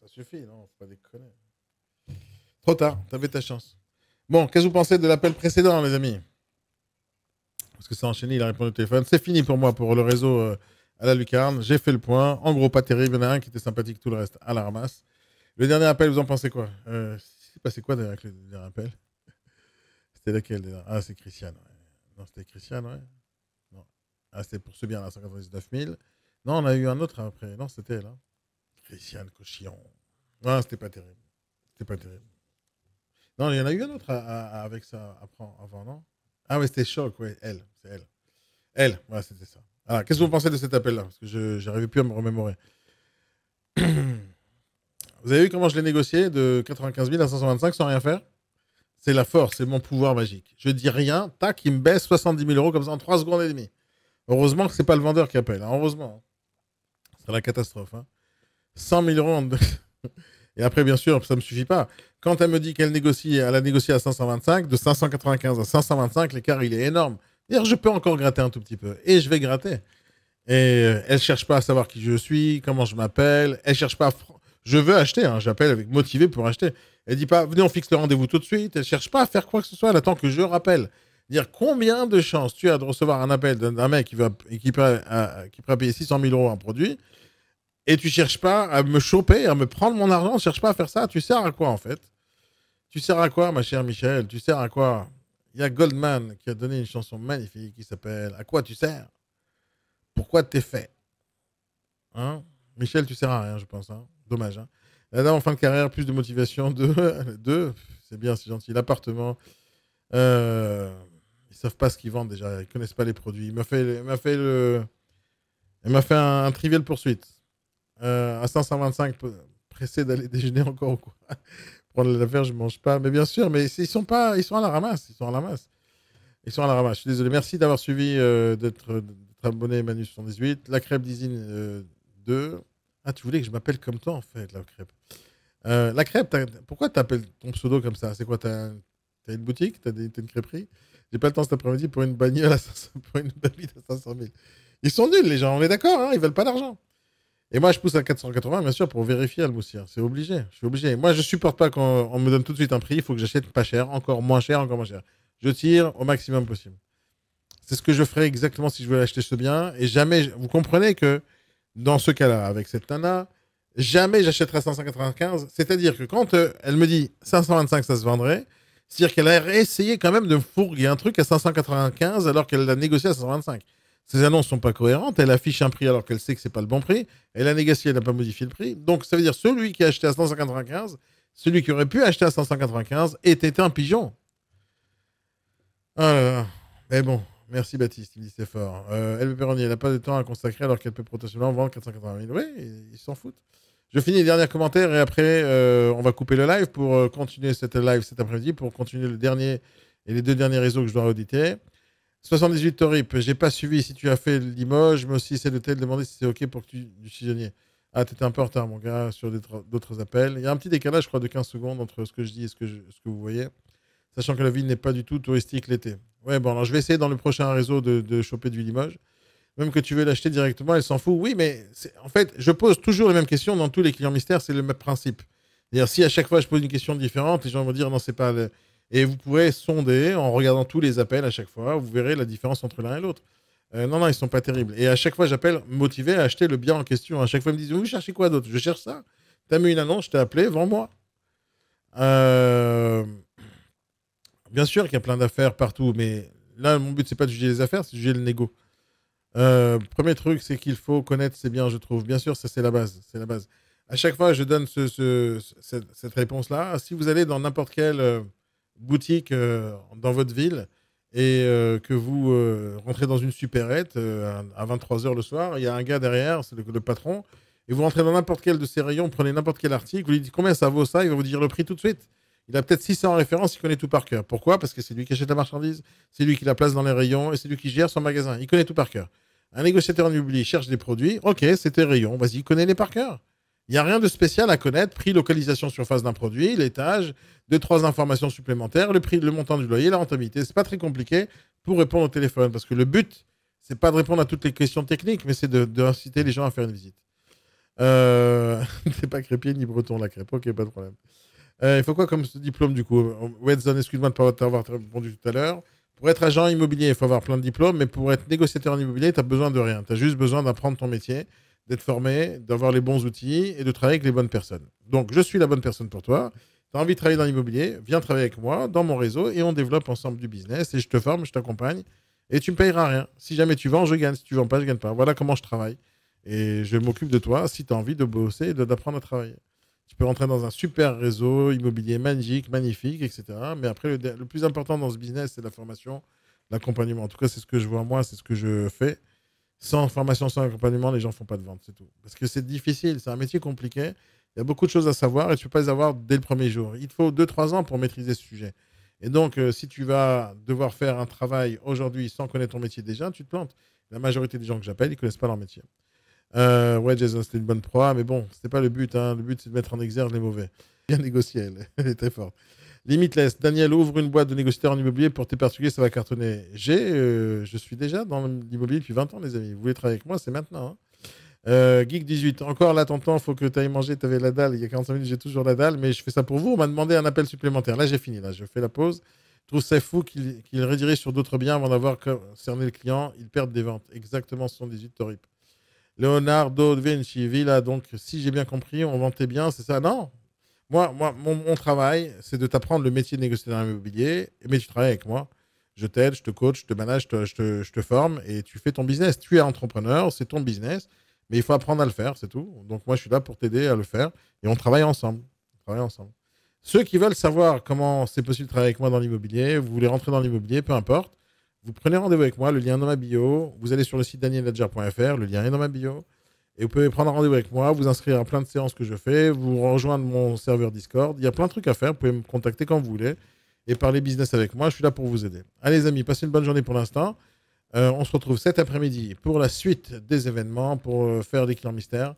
Ça suffit, non? Faut pas déconner. Trop tard, t'avais ta chance. Bon, qu'est-ce que vous pensez de l'appel précédent, les amis? Parce que ça a enchaîné, il a répondu au téléphone. C'est fini pour moi, pour le réseau à la lucarne. J'ai fait le point. En gros, pas terrible. Il y en a un qui était sympathique, tout le reste à la ramasse. Le dernier appel, vous en pensez quoi? C'est passé quoi d'ailleurs avec le dernier appel? C'était laquelle déjà? Ah, c'est Christiane. Ouais. Non, c'était Christiane, ouais. Non. Ah, c'était pour ce bien là, 199 000. Non, on a eu un autre après. Non, c'était elle. Hein. Christiane Cochillon. Non, c'était pas terrible. C'était pas terrible. Non, il y en a eu un autre avec ça avant, non? Ah, oui, c'était Choc, ouais. Elle, c'est elle. Elle, ouais, c'était ça. Alors, qu'est-ce que vous pensez de cet appel-là? Parce que je n'arrivais plus à me remémorer. Vous avez vu comment je l'ai négocié de 95 000 à 525 sans rien faire? C'est la force, c'est mon pouvoir magique. Je dis rien, tac, il me baisse 70 000 euros comme ça en 3 secondes et demie. Heureusement que c'est pas le vendeur qui appelle, hein, heureusement. C'est la catastrophe. Hein. 100 000 euros en... Et après, bien sûr, ça ne me suffit pas. Quand elle me dit qu'elle négocie, elle a négocié à 525, de 595 à 525, l'écart, il est énorme. D'ailleurs, je peux encore gratter un tout petit peu. Et je vais gratter. Et elle ne cherche pas à savoir qui je suis, comment je m'appelle. Elle ne cherche pas à... Je veux acheter, hein, j'appelle avec motivé pour acheter. Elle ne dit pas, venez, on fixe le rendez-vous tout de suite. Elle ne cherche pas à faire quoi que ce soit. Elle attend que je rappelle. Dire combien de chances tu as de recevoir un appel d'un mec qui est prêt à payer 600 000 euros un produit et tu ne cherches pas à me choper, à me prendre mon argent. Tu ne cherches pas à faire ça. Tu sers à quoi, en fait? Tu sers à quoi, ma chère Michel? Tu sers à quoi? Il y a Goldman qui a donné une chanson magnifique qui s'appelle « À quoi tu sers? Pourquoi t'es fait ?» Hein? Michel, tu sers à rien, je pense. Hein? Dommage. Hein? La dame en fin de carrière, plus de motivation. C'est bien, c'est gentil. L'appartement. Ils savent pas ce qu'ils vendent déjà. Ils connaissent pas les produits. Il m'a fait un trivial poursuite. À 525, pressé d'aller déjeuner encore ou quoi. Prendre l'affaire, je mange pas. Mais bien sûr, mais ils sont à la ramasse. Ils sont à la ramasse. Je suis désolé. Merci d'avoir suivi, d'être abonné Manu 78. La crêpe d'Isine 2. Ah, tu voulais que je m'appelle comme toi, en fait, la crêpe. La crêpe, pourquoi tu appelles ton pseudo comme ça? C'est quoi? T'as une boutique? T'as une crêperie? J'ai pas le temps cet après-midi pour une bagnole à 500, pour une babite à 500 000. Ils sont nuls, les gens. On est d'accord, hein? Ils veulent pas d'argent. Et moi, je pousse à 480, bien sûr, pour vérifier le moussière. C'est obligé. Je suis obligé. Moi, je supporte pas quand on me donne tout de suite un prix. Il faut que j'achète pas cher, encore moins cher, encore moins cher. Je tire au maximum possible. C'est ce que je ferais exactement si je voulais acheter ce bien. Et jamais, vous comprenez que dans ce cas-là, avec cette nana, jamais j'achèterai à 595. C'est-à-dire que quand elle me dit 525, ça se vendrait, c'est-à-dire qu'elle a essayé quand même de me fourguer un truc à 595 alors qu'elle l'a négocié à 525. Ces annonces ne sont pas cohérentes. Elle affiche un prix alors qu'elle sait que ce n'est pas le bon prix. Elle a négocié, elle n'a pas modifié le prix. Donc, ça veut dire celui qui a acheté à 595, celui qui aurait pu acheter à 595 était un pigeon. Ah là là. Mais bon, merci Baptiste, il me dit c'est fort. LB Perroni, elle n'a pas de temps à consacrer alors qu'elle peut potentiellement vendre 480 000. Oui, ils s'en foutent. Je finis les derniers commentaires et après, on va couper le live pour continuer cette live cet après-midi, pour continuer le dernier et les 2 derniers réseaux que je dois auditer. 78 Torip, j'ai pas suivi si tu as fait Limoges, mais aussi c'est de te demander si c'est OK pour que du saisonnier. Ah, t'étais un peu en retard, mon gars, sur d'autres appels. Il y a un petit décalage, je crois, de 15 secondes entre ce que je dis et ce que vous voyez, sachant que la ville n'est pas du tout touristique l'été. Ouais, bon, alors je vais essayer dans le prochain réseau de choper du Limoges. Même que tu veux l'acheter directement, elle s'en fout. Oui, mais en fait, je pose toujours les mêmes questions dans tous les clients mystères, c'est le même principe. C'est-à-dire, si à chaque fois je pose une question différente, les gens vont dire non, c'est pas... Et vous pourrez sonder en regardant tous les appels à chaque fois, vous verrez la différence entre l'un et l'autre. Non, ils ne sont pas terribles. Et à chaque fois, j'appelle motivé à acheter le bien en question. À chaque fois, ils me disent, vous cherchez quoi d'autre? Je cherche ça. Tu as mis une annonce, je t'ai appelé, vends-moi. Bien sûr qu'il y a plein d'affaires partout, mais là, mon but, c'est pas de juger les affaires, c'est de juger le négo. Premier truc, c'est qu'il faut connaître ses biens, je trouve. Bien sûr, ça, c'est la base. C'est la base. À chaque fois, je donne cette réponse-là. Si vous allez dans n'importe quelle boutique dans votre ville et que vous rentrez dans une supérette à 23 h le soir, il y a un gars derrière, c'est le patron, et vous rentrez dans n'importe quel de ces rayons, prenez n'importe quel article, vous lui dites combien ça vaut ça, il va vous dire le prix tout de suite. Il a peut-être 600 références, il connaît tout par cœur. Pourquoi? Parce que c'est lui qui achète la marchandise, c'est lui qui la place dans les rayons et c'est lui qui gère son magasin. Il connaît tout par cœur. Un négociateur en immobilier cherche des produits, ok, c'est tes rayons, vas-y, connais-les par cœur. Il n'y a rien de spécial à connaître, prix, localisation, surface d'un produit, l'étage, 2-3 informations supplémentaires, le prix, le montant du loyer, la rentabilité. C'est pas très compliqué pour répondre au téléphone parce que le but, c'est pas de répondre à toutes les questions techniques, mais c'est d'inciter les gens à faire une visite. T'es pas crépier ni breton la crêpe, ok, pas de problème. Il faut quoi comme diplôme du coup? Wedzone, excuse-moi de ne pas t'avoir répondu tout à l'heure. Pour être agent immobilier, il faut avoir plein de diplômes, mais pour être négociateur en immobilier, tu n'as besoin de rien. Tu as juste besoin d'apprendre ton métier, d'être formé, d'avoir les bons outils et de travailler avec les bonnes personnes. Donc, je suis la bonne personne pour toi. Tu as envie de travailler dans l'immobilier, viens travailler avec moi, dans mon réseau, et on développe ensemble du business, et je te forme, je t'accompagne, et tu ne me payeras rien. Si jamais tu vends, je gagne. Si tu ne vends pas, je ne gagne pas. Voilà comment je travaille. Et je m'occupe de toi si tu as envie de bosser et d'apprendre à travailler. Tu peux rentrer dans un super réseau immobilier magique, magnifique, etc. Mais après, le plus important dans ce business, c'est la formation, l'accompagnement. En tout cas, c'est ce que je vois moi, c'est ce que je fais. Sans formation, sans accompagnement, les gens ne font pas de vente, c'est tout. Parce que c'est difficile, c'est un métier compliqué. Il y a beaucoup de choses à savoir et tu ne peux pas les avoir dès le premier jour. Il te faut 2-3 ans pour maîtriser ce sujet. Et donc, si tu vas devoir faire un travail aujourd'hui sans connaître ton métier déjà, tu te plantes. La majorité des gens que j'appelle, ils ne connaissent pas leur métier. Ouais, Jason, c'était une bonne proie, mais bon, c'était pas le but. Hein. Le but, c'est de mettre en exergue les mauvais. Bien négocier, elle est très forte. Limitless, Daniel, ouvre une boîte de négociateur en immobilier pour tes particuliers, ça va cartonner. Je suis déjà dans l'immobilier depuis 20 ans, les amis. Vous voulez travailler avec moi, c'est maintenant. Hein. Geek18, encore là, tonton, il faut que tu ailles manger, tu avais la dalle. Il y a 45 minutes, j'ai toujours la dalle, mais je fais ça pour vous. On m'a demandé un appel supplémentaire. Là, j'ai fini, là, je fais la pause. Je trouve ça fou qu'ils redirigent sur d'autres biens avant d'avoir cerné le client. Ils perdent des ventes. Exactement, 78 Torip. Leonardo da Vinci Villa, donc si j'ai bien compris, on vantait bien, c'est ça? Non. Moi mon travail, c'est de t'apprendre le métier de négociateur immobilier, mais tu travailles avec moi. Je t'aide, je te coach, je te manage, je te forme et tu fais ton business. Tu es entrepreneur, c'est ton business, mais il faut apprendre à le faire, c'est tout. Donc moi, je suis là pour t'aider à le faire et on travaille ensemble. On travaille ensemble. Ceux qui veulent savoir comment c'est possible de travailler avec moi dans l'immobilier, vous voulez rentrer dans l'immobilier, peu importe. Vous prenez rendez-vous avec moi, le lien est dans ma bio. Vous allez sur le site danieladjar.fr, le lien est dans ma bio. Et vous pouvez prendre rendez-vous avec moi, vous inscrire à plein de séances que je fais, vous rejoindre mon serveur Discord. Il y a plein de trucs à faire. Vous pouvez me contacter quand vous voulez et parler business avec moi. Je suis là pour vous aider. Allez, les amis, passez une bonne journée pour l'instant. On se retrouve cet après-midi pour la suite des événements, pour faire des clients mystères.